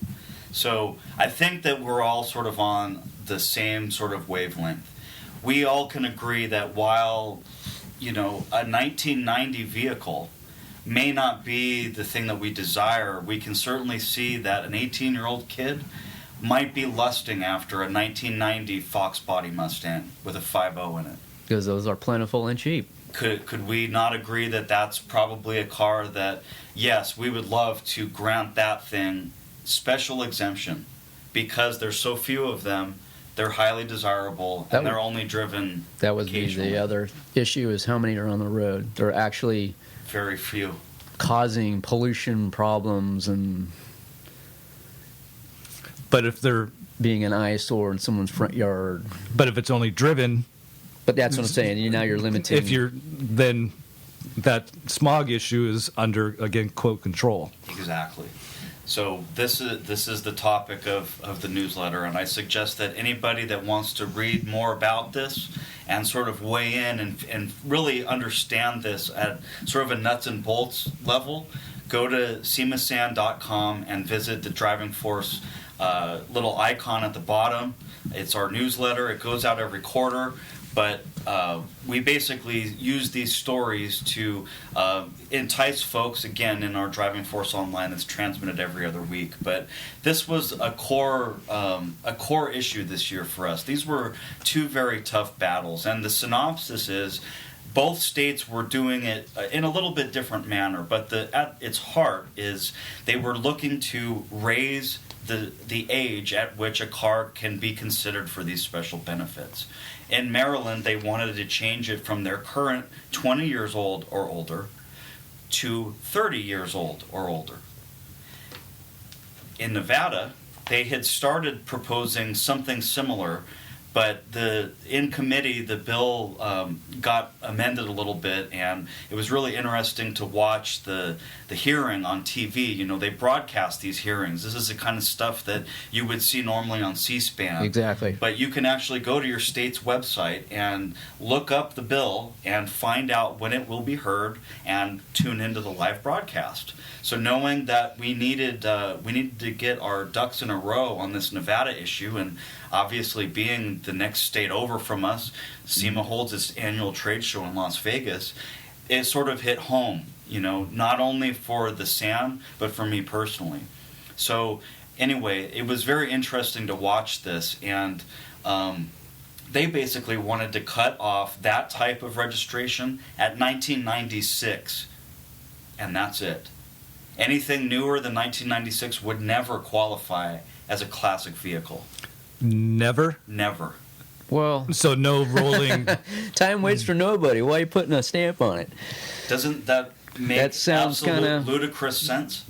C: So I think that we're all sort of on the same sort of wavelength. We all can agree that while, a 1990 vehicle may not be the thing that we desire, we can certainly see that an 18-year-old kid might be lusting after a 1990 Fox Body Mustang with a 5.0 in it.
B: Because those are plentiful and cheap.
C: Could we not agree that that's probably a car that, yes, we would love to grant that thing special exemption because there's so few of them, they're highly desirable, and they're only driven
B: That would be
C: occasionally.
B: the other issue is how many are on the road. They're actually
C: Very few.
B: causing pollution problems and
A: But if they're
B: being an eyesore in someone's front yard.
A: But if it's only driven,
B: But that's what I'm saying. Now you're limiting.
A: then that smog issue is under, again, quote, control.
C: Exactly. So this is the topic of the newsletter, and I suggest that anybody that wants to read more about this and sort of weigh in and really understand this at sort of a nuts and bolts level, go to SEMASAN.com and visit the Driving Force little icon at the bottom. It's our newsletter. It goes out every quarter. But we basically use these stories to entice folks, again, in our Driving Force Online that's transmitted every other week. But this was a core issue this year for us. These were two very tough battles. And the synopsis is both states were doing it in a little bit different manner. But at its heart is they were looking to raise the age at which a car can be considered for these special benefits. In Maryland, they wanted to change it from their current 20 years old or older to 30 years old or older. In Nevada, they had started proposing something similar, but in committee, the bill got amended a little bit, and it was really interesting to watch the hearing on TV. They broadcast these hearings. This is the kind of stuff that you would see normally on C-SPAN.
B: Exactly.
C: But you can actually go to your state's website and look up the bill and find out when it will be heard and tune into the live broadcast. So knowing that we needed to get our ducks in a row on this Nevada issue, and obviously being the next state over from us, SEMA holds its annual trade show in Las Vegas. it sort of hit home, not only for the SAN, but for me personally. So anyway, it was very interesting to watch this, and they basically wanted to cut off that type of registration at 1996, and that's it. Anything newer than 1996 would never qualify as a classic vehicle.
A: Never?
C: Never.
B: Well,
A: so no rolling.
B: Time waits for nobody. Why are you putting a stamp on it?
C: Doesn't that make
B: That sounds
C: absolute
B: kinda
C: ludicrous sense?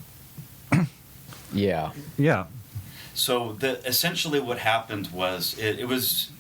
B: Yeah.
A: Yeah.
C: So essentially what happened was it was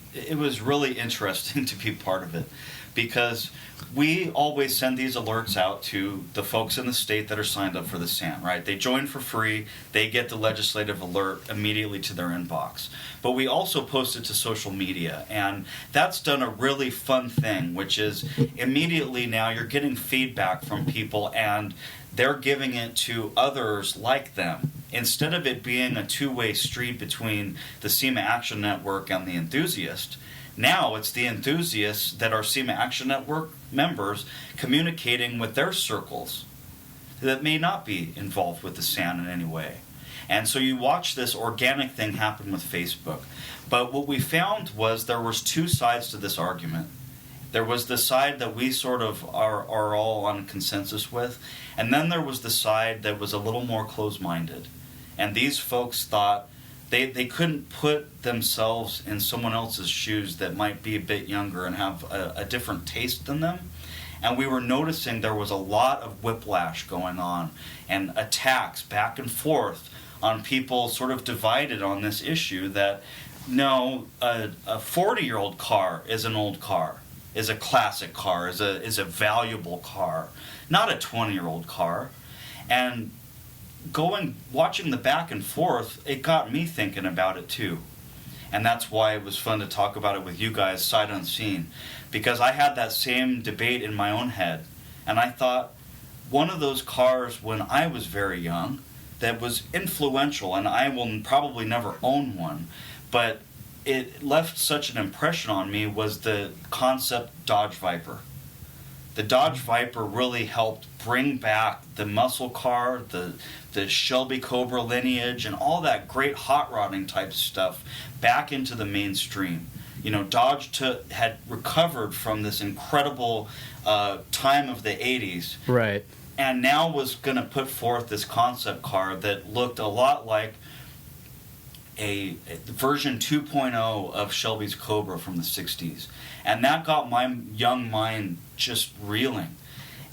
C: really interesting to be part of it, because we always send these alerts out to the folks in the state that are signed up for the SAN, right? They join for free. They get the legislative alert immediately to their inbox. But we also post it to social media, and that's done a really fun thing, which is immediately now you're getting feedback from people, and they're giving it to others like them. Instead of it being a two-way street between the SEMA Action Network and the enthusiast, now it's the enthusiasts that are SEMA Action Network members communicating with their circles that may not be involved with the SAN in any way. And so you watch this organic thing happen with Facebook. But what we found was there was two sides to this argument. There was the side that we sort of are all on consensus with, and then there was the side that was a little more closed-minded. And these folks thought they couldn't put themselves in someone else's shoes that might be a bit younger and have a different taste than them. And we were noticing there was a lot of whiplash going on and attacks back and forth on people sort of divided on this issue that, no, a 40-year-old car is an old car, is a classic car, is a valuable car, not a 20-year-old car. And watching the back and forth, it got me thinking about it too. And that's why it was fun to talk about it with you guys sight unseen, because I had that same debate in my own head. And I thought, one of those cars when I was very young that was influential, and I will probably never own one, but it left such an impression on me, was the concept Dodge Viper. The Dodge Viper really helped bring back the muscle car, the Shelby Cobra lineage, and all that great hot rodding type stuff back into the mainstream. Dodge had recovered from this incredible time of the 80s.
B: Right.
C: And now was going to put forth this concept car that looked a lot like a version 2.0 of Shelby's Cobra from the 60s. And that got my young mind just reeling.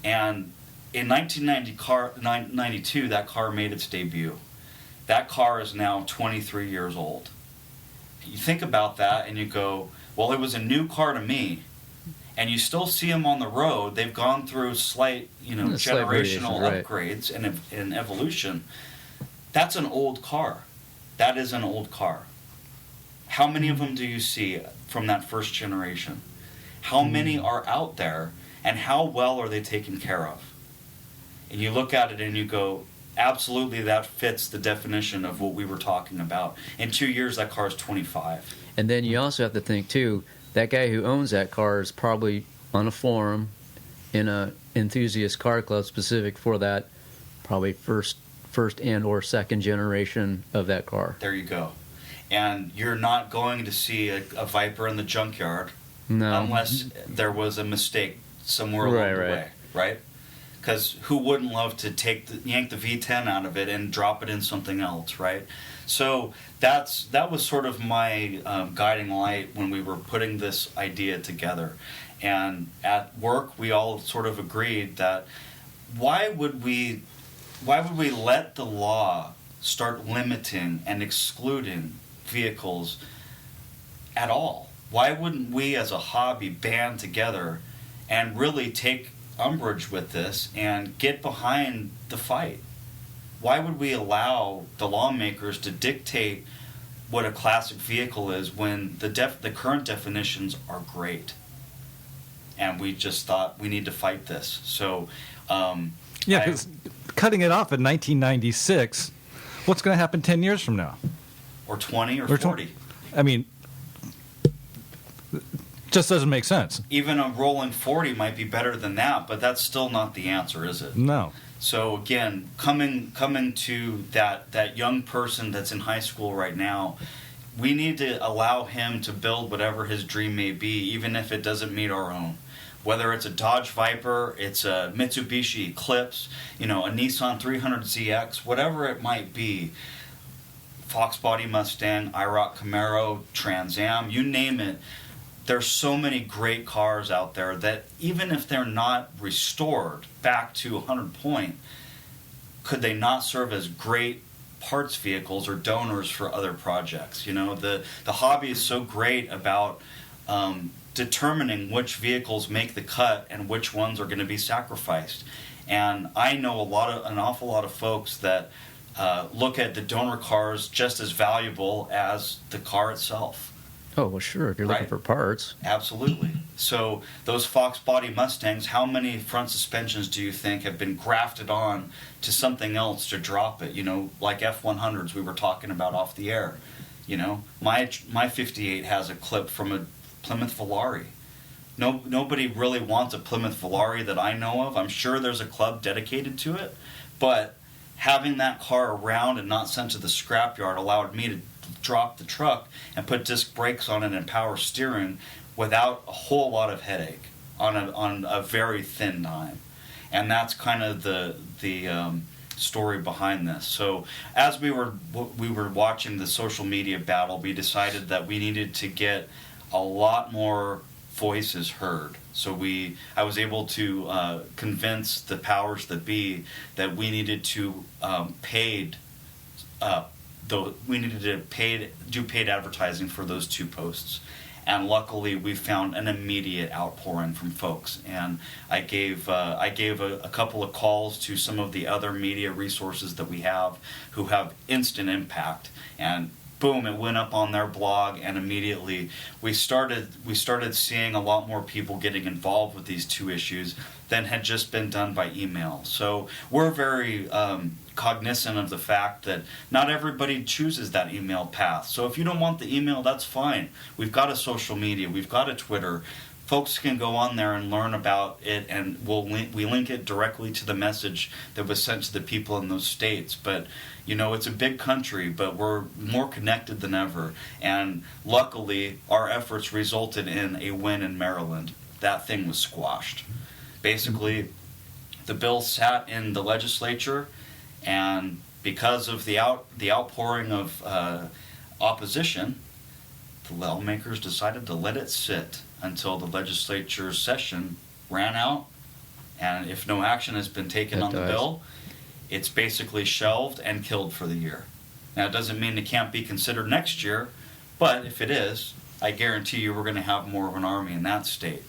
C: And in 1992, that car made its debut. That car is now 23 years old. You think about that and you go, well, it was a new car to me. And you still see them on the road. They've gone through slight, generational upgrades and evolution. That's an old car. That is an old car. How many of them do you see from that first generation? How many are out there, and how well are they taken care of? And you look at it and you go, absolutely, that fits the definition of what we were talking about. In 2 years, that car is 25.
B: And then you also have to think, too, that guy who owns that car is probably on a forum in a enthusiast car club specific for that, probably first and or second generation of that car.
C: There you go. And you're not going to see a Viper in the junkyard unless there was a mistake somewhere along the way, right? Because who wouldn't love to yank the V10 out of it and drop it in something else, right? So that was sort of my guiding light when we were putting this idea together. And at work, we all sort of agreed that why would we let the law start limiting and excluding vehicles at all? Why wouldn't we as a hobby band together and really take umbrage with this and get behind the fight? Why would we allow the lawmakers to dictate what a classic vehicle is when the current definitions are great? And we just thought we need to fight this. So
A: because cutting it off in 1996, what's going to happen 10 years from now?
C: Or 20 or 40.
A: I mean, Just doesn't make sense.
C: Even a rolling 40 might be better than that, but that's still not the answer, is it?
A: No.
C: So again, coming to that young person that's in high school right now, we need to allow him to build whatever his dream may be, even if it doesn't meet our own. Whether it's a Dodge Viper, it's a Mitsubishi Eclipse, a Nissan 300ZX, whatever it might be, Fox Body Mustang, IROC Camaro, Trans Am, you name it. There's so many great cars out there that even if they're not restored back to 100 point, could they not serve as great parts vehicles or donors for other projects? The hobby is so great about determining which vehicles make the cut and which ones are going to be sacrificed. And I know an awful lot of folks that look at the donor cars just as valuable as the car itself.
B: Oh, well, sure, if you're looking for parts.
C: Absolutely. So those Fox Body Mustangs, how many front suspensions do you think have been grafted on to something else to drop it? Like F100s we were talking about off the air. My 58 has a clip from a Plymouth Volare. Nobody really wants a Plymouth Volare that I know of. I'm sure there's a club dedicated to it, but having that car around and not sent to the scrapyard allowed me to drop the truck and put disc brakes on it and power steering without a whole lot of headache on a very thin dime. And that's kind of the story behind this. So as we were watching the social media battle, we decided that we needed to get a lot more voices heard. So I was able to convince the powers that be that we needed to do paid advertising for those 2 posts. And luckily, we found an immediate outpouring from folks. And I gave a couple of calls to some of the other media resources that we have who have instant impact. And boom, it went up on their blog, and immediately we started seeing a lot more people getting involved with these 2 issues than had just been done by email. So we're very cognizant of the fact that not everybody chooses that email path. So if you don't want the email, that's fine. We've got a social media, we've got a Twitter. Folks can go on there and learn about it, and we link it directly to the message that was sent to the people in those states. But it's a big country, but we're more connected than ever. And luckily, our efforts resulted in a win in Maryland. That thing was squashed. Basically, the bill sat in the legislature, and because of the outpouring of opposition, the lawmakers decided to let it sit until the legislature session ran out, and if no action has been taken on the bill, it's basically shelved and killed for the year. Now, it doesn't mean it can't be considered next year, but if it is, I guarantee you we're going to have more of an army in that state.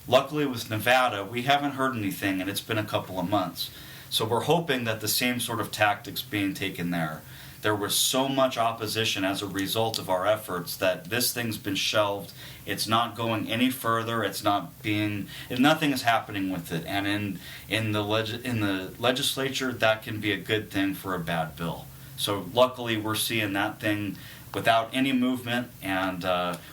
C: Luckily with Nevada, we haven't heard anything, and it's been a couple of months. So we're hoping that the same sort of tactics being taken there. There was so much opposition as a result of our efforts that this thing's been shelved. It's not going any further. Nothing is happening with it. And in the legislature, that can be a good thing for a bad bill. So luckily, we're seeing that thing without any movement, and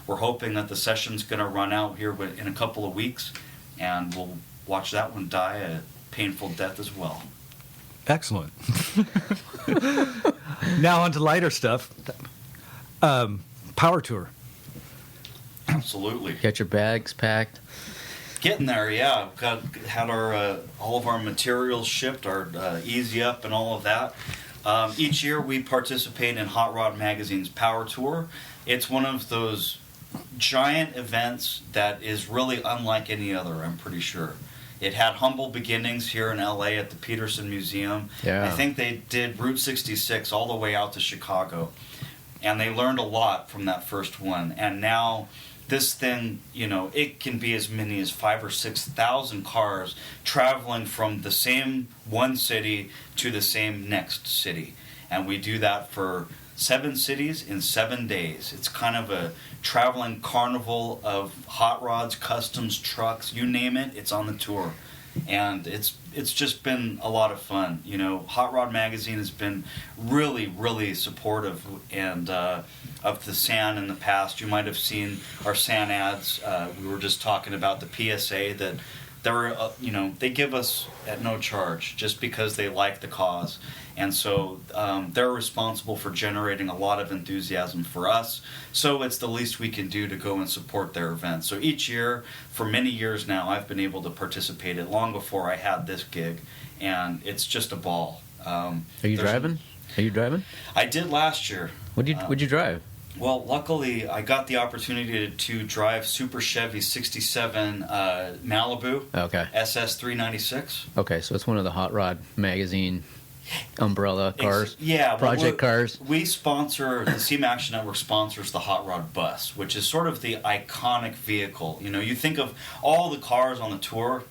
C: we're hoping that the session's going to run out here in a couple of weeks, and we'll watch that one die a painful death as well.
A: Excellent. Now on to lighter stuff. Power Tour.
C: Absolutely.
B: Got your bags packed?
C: Getting there, yeah. Had our all of our materials shipped, our Easy Up and all of that. Each year we participate in Hot Rod Magazine's Power Tour. It's one of those giant events that is really unlike any other, I'm pretty sure. It had humble beginnings here in LA at the Peterson Museum.
B: Yeah.
C: I think they did Route 66 all the way out to Chicago. And they learned a lot from that first one. And now this thing, it can be as many as 5,000 or 6,000 cars traveling from the same one city to the same next city. And we do that for 7 cities in 7 days. It's kind of a traveling carnival of hot rods, customs, trucks, you name it, it's on the tour. and it's just been a lot of fun. You know, Hot Rod Magazine has been really, really supportive and of the SAN in the past. You might have seen our SAN ads. We were just talking about the PSA that they're, they give us at no charge just because they like the cause. And so they're responsible for generating a lot of enthusiasm for us. So it's the least we can do to go and support their events. So each year, for many years now, I've been able to participate in long before I had this gig. And it's just a ball.
B: Are you driving?
C: I did last year.
B: What'd you drive?
C: Well, luckily, I got the opportunity to drive Super Chevy 67 Malibu SS 396.
B: Okay, so it's one of the Hot Rod Magazine umbrella cars, project cars.
C: We sponsor, the SEMA Action Network sponsors the Hot Rod Bus, which is sort of the iconic vehicle. You know, you think of all the cars on the tour,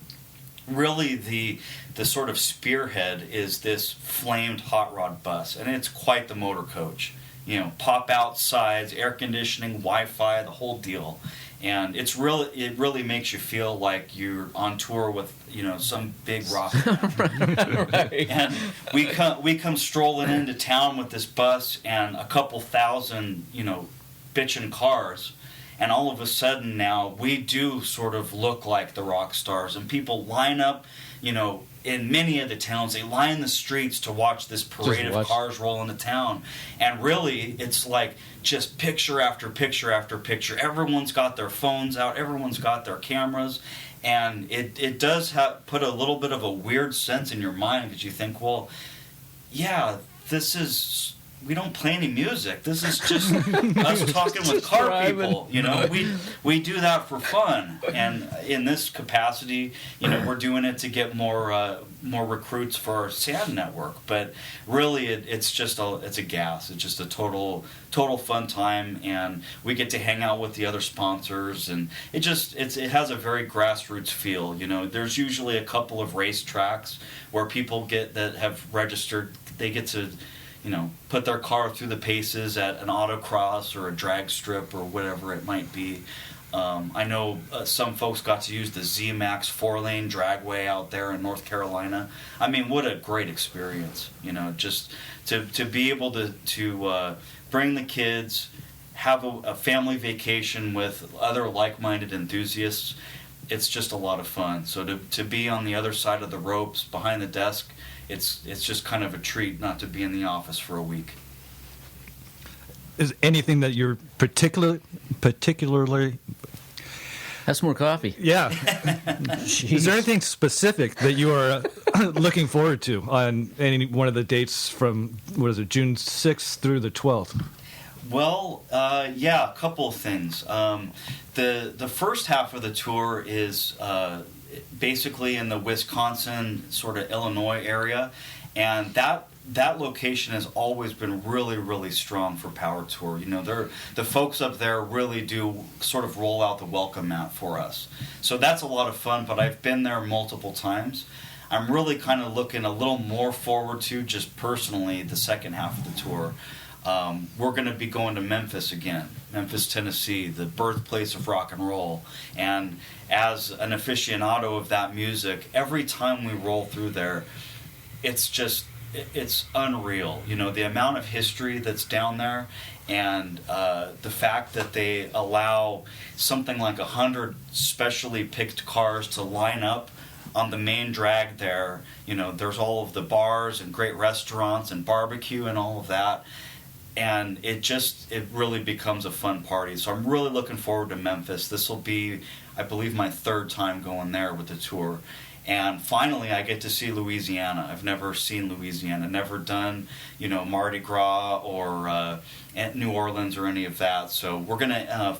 C: really the sort of spearhead is this flamed Hot Rod Bus, and it's quite the motor coach. You know, pop-out sides, air conditioning, Wi-Fi, the whole deal. And it really makes you feel like you're on tour with, some big rock band.
B: Right.
C: And we come strolling into town with this bus and a couple thousand, bitchin' cars. And all of a sudden now we do sort of look like the rock stars. And people line up, in many of the towns, they line the streets to watch this parade of cars roll into town. And really, it's like just picture after picture after picture. Everyone's got their phones out. Everyone's got their cameras. And it does put a little bit of a weird sense in your mind because you think, well, yeah, we don't play any music. This is just us talking with car people. We do that for fun, and in this capacity, we're doing it to get more recruits for our SAN network. But really, it's a gas. It's just a total fun time, and we get to hang out with the other sponsors, and it has a very grassroots feel. There's usually a couple of race tracks where people that have registered. They get to put their car through the paces at an autocross or a drag strip or whatever it might be. I know some folks got to use the Z-Max 4-lane dragway out there in North Carolina. I mean, what a great experience, just to be able to bring the kids, have a family vacation with other like-minded enthusiasts. It's just a lot of fun. So to be on the other side of the ropes, behind the desk, it's just kind of a treat not to be in the office for a week.
A: Is anything that you're particularly?
B: Have some more coffee.
A: Yeah. Is there anything specific that you are looking forward to on any one of the dates from June 6th through the 12th?
C: Well, a couple of things. The first half of the tour is basically in the Wisconsin, sort of Illinois area, and that location has always been really, really strong for Power Tour. The folks up there really do sort of roll out the welcome mat for us. So that's a lot of fun, but I've been there multiple times. I'm really kind of looking a little more forward to, just personally, the second half of the tour. We're going to be going to Memphis again, Memphis, Tennessee, the birthplace of rock and roll. And as an aficionado of that music, every time we roll through there, it's unreal. The amount of history that's down there, and the fact that they allow something like 100 specially picked cars to line up on the main drag there. There's all of the bars and great restaurants and barbecue and all of that. And it really becomes a fun party. So I'm really looking forward to Memphis. This will be, I believe, my third time going there with the tour. And finally, I get to see Louisiana. I've never seen Louisiana, never done, Mardi Gras or New Orleans or any of that. So we're going to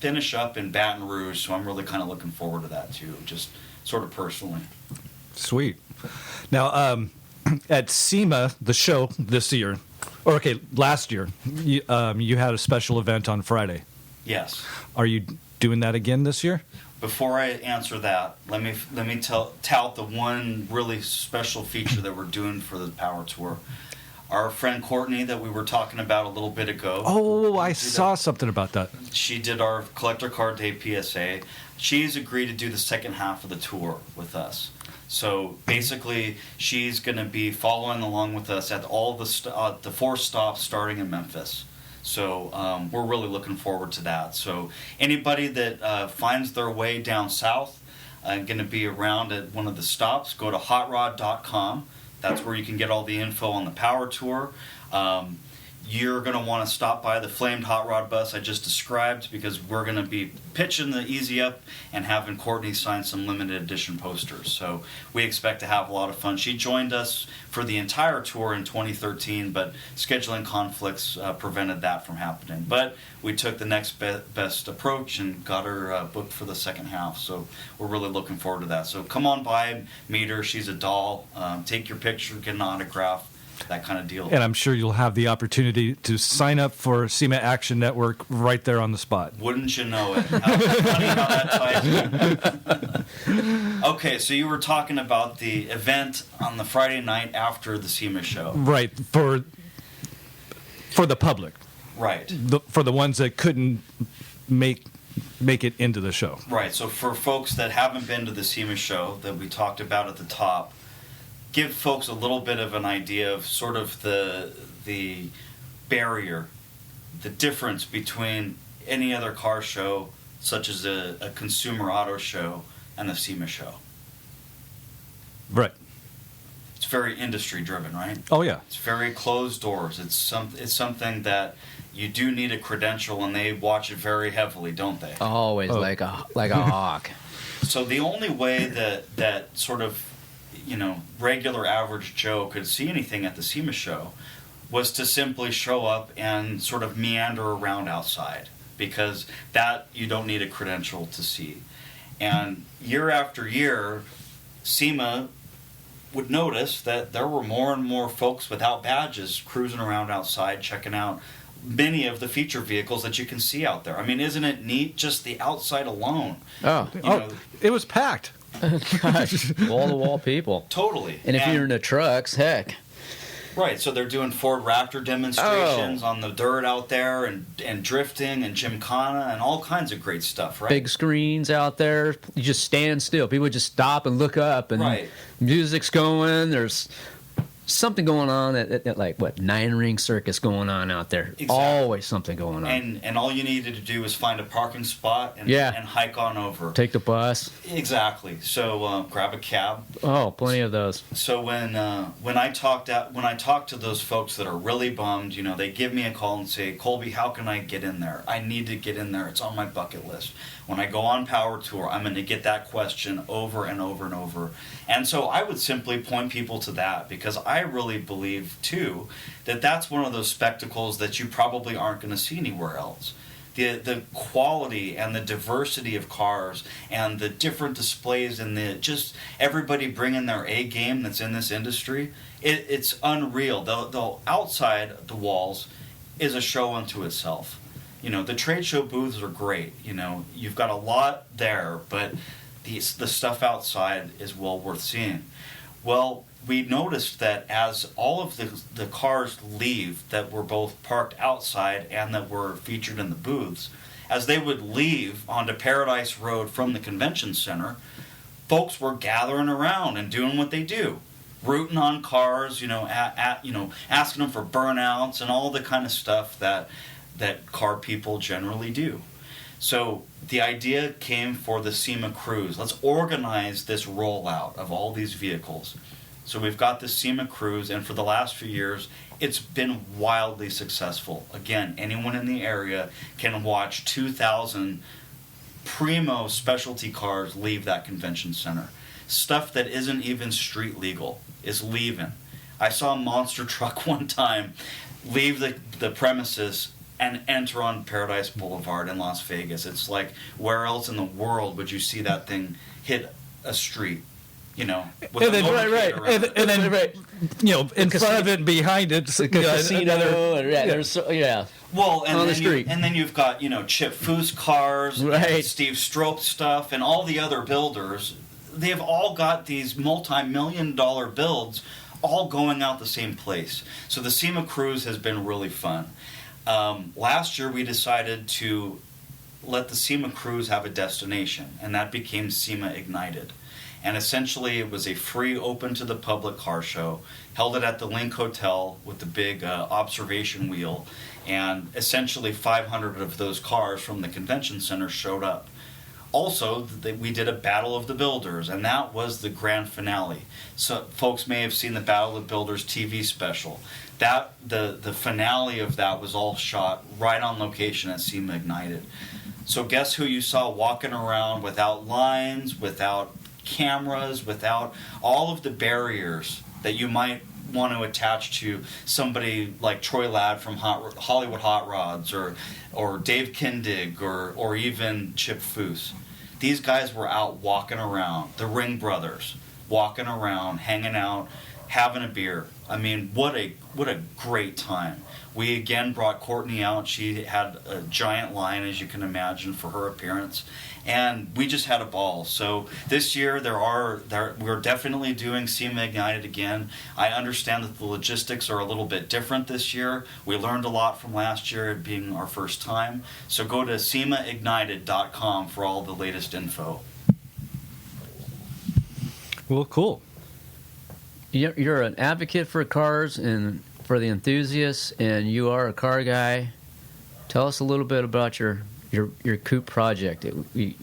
C: finish up in Baton Rouge. So I'm really kind of looking forward to that too, just sort of personally.
A: Sweet. Now, at SEMA, the show this year, last year, you had a special event on Friday.
C: Yes.
A: Are you doing that again this year?
C: Before I answer that, let me tout the one really special feature that we're doing for the Power Tour. Our friend Courtney that we were talking about a little bit ago.
A: Oh, I saw something about that.
C: She did our Collector Card Day PSA. She's agreed to do the second half of the tour with us. So basically, she's going to be following along with us at all the 4 stops starting in Memphis. So we're really looking forward to that. So anybody that finds their way down south and going to be around at one of the stops, go to hotrod.com. That's where you can get all the info on the power tour. You're going to want to stop by the flamed hot rod bus I just described, because we're going to be pitching the Easy Up and having Courtney sign some limited edition posters. So we expect to have a lot of fun. She joined us for the entire tour in 2013, but scheduling conflicts prevented that from happening. But we took the next best approach and got her booked for the second half. So we're really looking forward to that. So come on by, meet her. She's a doll. Take your picture, get an autograph. That kind of deal.
A: And I'm sure you'll have the opportunity to sign up for SEMA Action Network right there on the spot.
C: Wouldn't you know it? Funny how that ties. Okay, so you were talking about the event on the Friday night after the SEMA show.
A: Right, for the public.
C: Right.
A: For the ones that couldn't make it into the show.
C: Right, so for folks that haven't been to the SEMA show that we talked about at the top, give folks a little bit of an idea of sort of the barrier, the difference between any other car show, such as a consumer auto show, and the SEMA show.
A: Right.
C: It's very industry driven, right?
A: Oh yeah.
C: It's very closed doors. It's something that you do need a credential, and they watch it very heavily, don't they?
B: Always like a hawk.
C: So the only way that sort of, regular average Joe could see anything at the SEMA show was to simply show up and sort of meander around outside, because that you don't need a credential to see. And year after year, SEMA would notice that there were more and more folks without badges cruising around outside, checking out many of the feature vehicles that you can see out there. I mean, isn't it neat, just the outside alone?
A: It was packed.
B: Gosh, wall-to-wall people.
C: Totally.
B: And if you're in the trucks, heck.
C: Right, so they're doing Ford Raptor demonstrations on the dirt out there, and drifting and Gymkhana and all kinds of great stuff, right?
B: Big screens out there. You just stand still. People just stop and look up, and music's going. There's something going on at like, what, 9-ring circus going on out there.
C: Exactly.
B: Always something going on.
C: And all you needed to do was find a parking spot and hike on over.
B: Take the bus.
C: Exactly. So grab a cab.
B: Oh, plenty of those.
C: So when I talk to those folks that are really bummed, they give me a call and say, Colby, how can I get in there? I need to get in there. It's on my bucket list. When I go on Power Tour, I'm going to get that question over and over and over. And so I would simply point people to that, because I really believe, too, that that's one of those spectacles that you probably aren't going to see anywhere else. The quality and the diversity of cars and the different displays and just everybody bringing their A game that's in this industry, it's unreal. The outside the walls is a show unto itself. The trade show booths are great. You've got a lot there, but the stuff outside is well worth seeing. Well, we noticed that as all of the cars leave that were both parked outside and that were featured in the booths, as they would leave onto Paradise Road from the convention center, folks were gathering around and doing what they do, rooting on cars, asking them for burnouts and all the kind of stuff that car people generally do. So the idea came for the SEMA Cruise. Let's organize this rollout of all these vehicles. So we've got the SEMA Cruise, and for the last few years, it's been wildly successful. Again, anyone in the area can watch 2,000 primo specialty cars leave that convention center. Stuff that isn't even street legal is leaving. I saw a monster truck one time leave the premises and enter on Paradise Boulevard in Las Vegas. It's like, where else in the world would you see that thing hit a street? With
A: and then, and then in front of it and behind it,
B: casino.
C: Well, and
B: on the
C: then
B: street.
C: And then you've got Chip Foose cars, and Steve Strope stuff, and all the other builders. They've all got these multi-million-dollar builds all going out the same place. So the SEMA cruise has been really fun. Last year we decided to let the SEMA cruise have a destination, and that became SEMA Ignited. And essentially it was a free, open to the public car show, held it at the Link Hotel with the big observation wheel, and essentially 500 of those cars from the convention center showed up. Also, we did a Battle of the Builders, and that was the grand finale. So folks may have seen the Battle of the Builders TV special. That the finale of that was all shot right on location at SEMA Ignited. So guess who you saw walking around without lines, without cameras, without all of the barriers that you might want to attach to somebody like Troy Ladd from Hollywood Hot Rods, or Dave Kindig, or even Chip Foose. These guys were out walking around, the Ring Brothers, walking around, hanging out, having a beer. I mean, what a great time. We again brought Courtney out. She had a giant line, as you can imagine, for her appearance, and we just had a ball. So this year we're definitely doing SEMA Ignited again. I understand that the logistics are a little bit different this year. We learned a lot from last year, it being our first time. So go to SEMAignited.com for all the latest info.
A: Well, cool.
B: You're an advocate for cars and for the enthusiasts, and you are a car guy. Tell us a little bit about your coupe project. We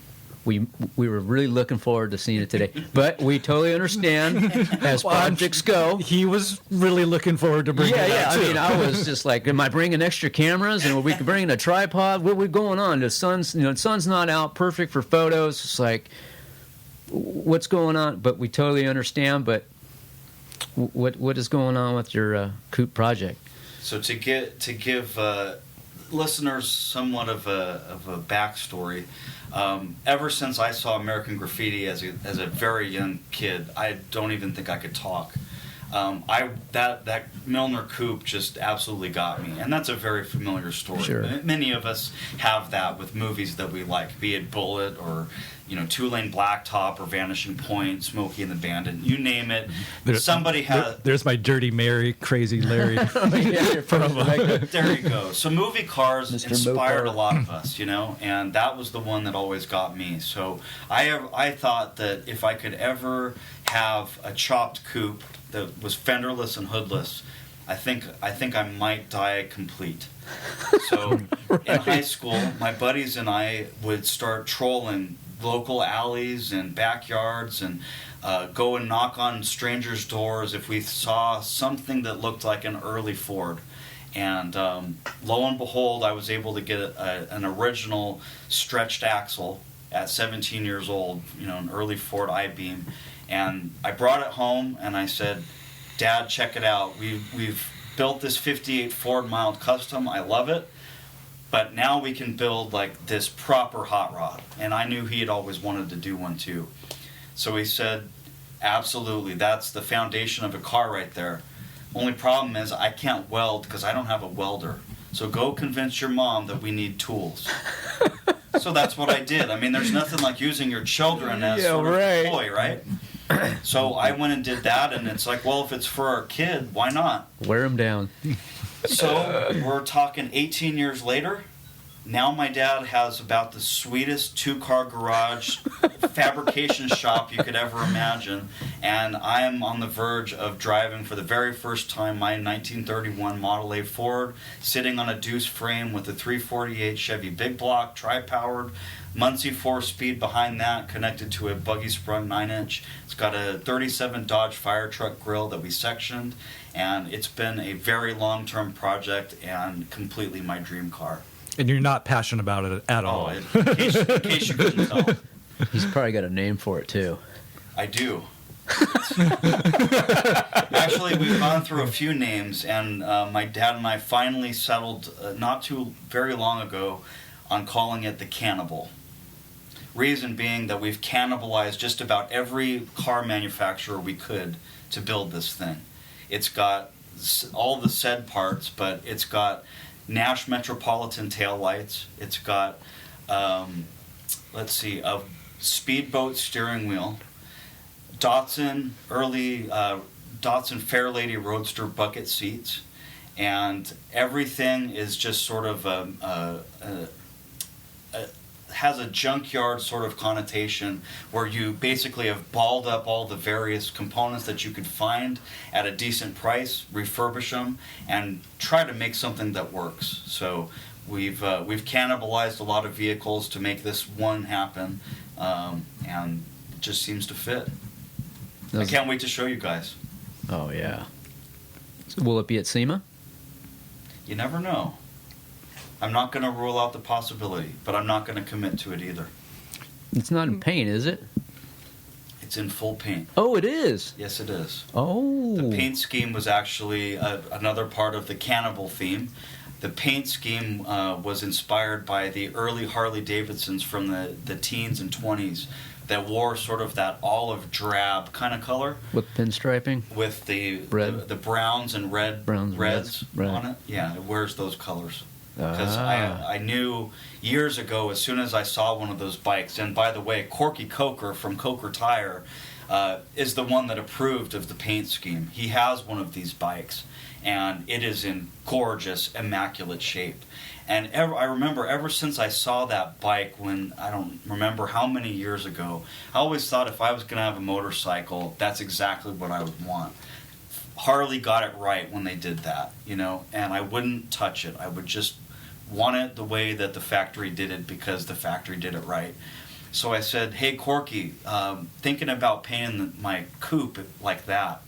B: were really looking forward to seeing it today, but we totally understand as projects go.
A: He was really looking forward to bringing it out, too.
B: I mean, I was just like, am I bringing extra cameras, and we can bring a tripod? What are we going on? The sun's not out, perfect for photos. It's like, what's going on? But we totally understand. But what is going on with your coupe project?
C: So to give listeners somewhat of a backstory, ever since I saw American Graffiti as a very young kid, I don't even think I could talk. That Milner coupe just absolutely got me, and that's a very familiar story.
B: Sure.
C: Many of us have that with movies that we like, be it Bullet or Two-Lane Blacktop or Vanishing Point, Smokey and the Bandit, you name it. Somebody had.
A: There's my Dirty Mary, Crazy Larry.
C: There you go. So movie cars
B: Mr.
C: inspired
B: Mopar.
C: a lot of us, and that was the one that always got me. So I thought that if I could ever have a chopped coupe that was fenderless and hoodless, I think I might die complete. So
A: Right.
C: in high school, my buddies and I would start trolling local alleys and backyards and go and knock on strangers' doors if we saw something that looked like an early Ford. And lo and behold, I was able to get an original stretched axle at 17 years old, an early Ford I-Beam. And I brought it home and I said, Dad, check it out. We've built this 58 Ford mild custom. I love it. But now we can build like this proper hot rod. And I knew he had always wanted to do one too. So he said, absolutely, that's the foundation of a car right there. Only problem is I can't weld because I don't have a welder. So go convince your mom that we need tools. So that's what I did. I mean, there's nothing like using your children as sort of a toy, right? So I went and did that, and it's like, well, if it's for our kid, why not?
B: Wear them down.
C: So we're talking 18 years later. Now my dad has about the sweetest two-car garage fabrication shop you could ever imagine, and I am on the verge of driving for the very first time my 1931 Model A Ford, sitting on a deuce frame with a 348 Chevy Big Block, tri-powered, Muncie 4-speed behind that, connected to a buggy-sprung 9-inch. It's got a 37 Dodge fire truck grill that we sectioned, and it's been a very long-term project and completely my dream car.
A: And you're not passionate about it at all.
C: In case you couldn't tell.
B: He's probably got a name for it too.
C: I do. Actually, we've gone through a few names, and my dad and I finally settled not too very long ago on calling it the Cannibal. Reason being that we've cannibalized just about every car manufacturer we could to build this thing. It's got all the said parts, but it's got Nash Metropolitan taillights. It's got, a speedboat steering wheel. Datsun early Datsun Fairlady Roadster bucket seats, and everything is just sort of has a junkyard sort of connotation where you basically have balled up all the various components that you could find at a decent price, refurbish them, and try to make something that works. So we've cannibalized a lot of vehicles to make this one happen, and it just seems to fit. I can't wait to show you guys.
B: Oh, yeah. So will it be at SEMA?
C: You never know. I'm not going to rule out the possibility, but I'm not going to commit to it either.
B: It's not in paint, is it?
C: It's in full paint.
B: Oh, it is?
C: Yes, it is.
B: Oh.
C: The paint scheme was actually another part of the cannibal theme. The paint scheme was inspired by the early Harley Davidsons from the teens and 20s that wore sort of that olive drab kind of color.
B: With pinstriping?
C: With the browns and reds on it. Yeah, it wears those colors. Because I knew years ago, as soon as I saw one of those bikes, and by the way, Corky Coker from Coker Tire is the one that approved of the paint scheme. He has one of these bikes, and it is in gorgeous, immaculate shape. And I remember ever since I saw that bike when, I don't remember how many years ago, I always thought if I was going to have a motorcycle, that's exactly what I would want. Harley got it right when they did that, you know, and I wouldn't touch it. I would just want it the way that the factory did it because the factory did it right. So I said, hey, Corky, thinking about painting my coupe like that.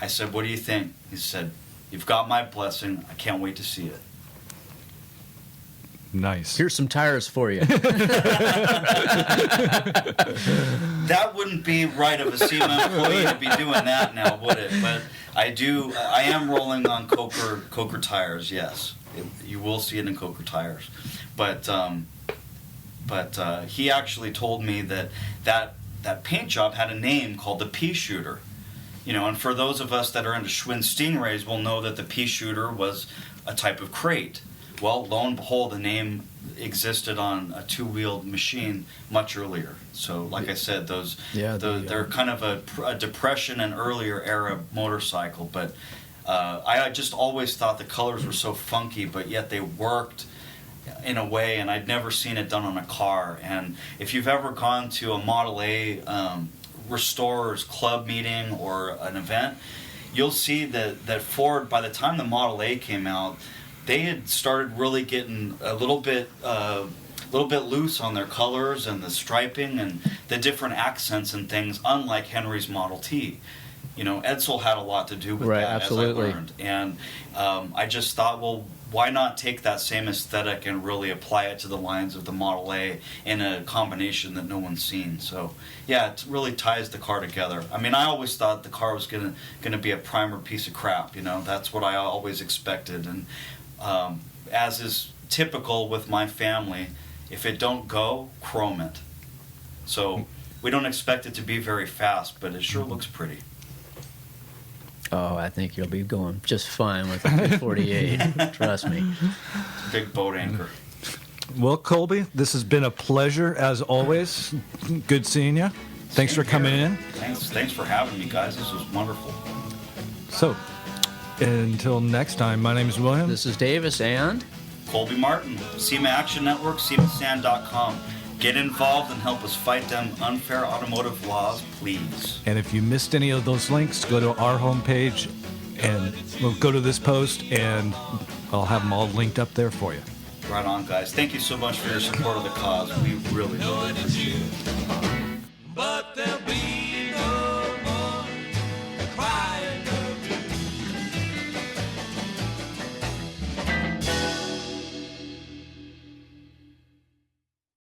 C: I said, what do you think? He said, you've got my blessing. I can't wait to see it.
A: Nice.
B: Here's some tires for you.
C: That wouldn't be right of a SEMA employee to be doing that now, would it? But I am rolling on Coker tires, yes. You will see it in Coker tires. But he actually told me that paint job had a name called the Pea Shooter. You know, and for those of us that are into Schwinn Stingrays, we'll know that the Pea Shooter was a type of crate. Well, lo and behold, the name existed on a two-wheeled machine much earlier. So, like I said, they're kind of a Depression and earlier era motorcycle. But I just always thought the colors were so funky, but yet they worked in a way, and I'd never seen it done on a car. And if you've ever gone to a Model A Restorers Club meeting or an event, you'll see that Ford, by the time the Model A came out, they had started really getting a little bit loose on their colors and the striping and the different accents and things, unlike Henry's Model T. You know, Edsel had a lot to do with that,
B: absolutely.
C: as I learned. And I just thought, well, why not take that same aesthetic and really apply it to the lines of the Model A in a combination that no one's seen? So, yeah, it really ties the car together. I mean, I always thought the car was gonna be a primer piece of crap. You know, that's what I always expected. And as is typical with my family, if it don't go, chrome it. So we don't expect it to be very fast, but it sure looks pretty.
B: Oh, I think you'll be going just fine with the 48. Trust me.
C: It's a big boat anchor.
A: Well, Colby, this has been a pleasure as always. Good seeing you. Thanks for coming in.
C: Thanks for having me, guys. This was wonderful.
A: So, until next time, my name is William.
B: This is Davis and
C: Colby Martin, SEMA Action Network, SEMASAN.com. Get involved and help us fight them unfair automotive laws, please.
A: And if you missed any of those links, go to our homepage and we'll go to this post and I'll have them all linked up there for you.
C: Right on, guys. Thank you so much for your support of the cause. We really, really appreciate it.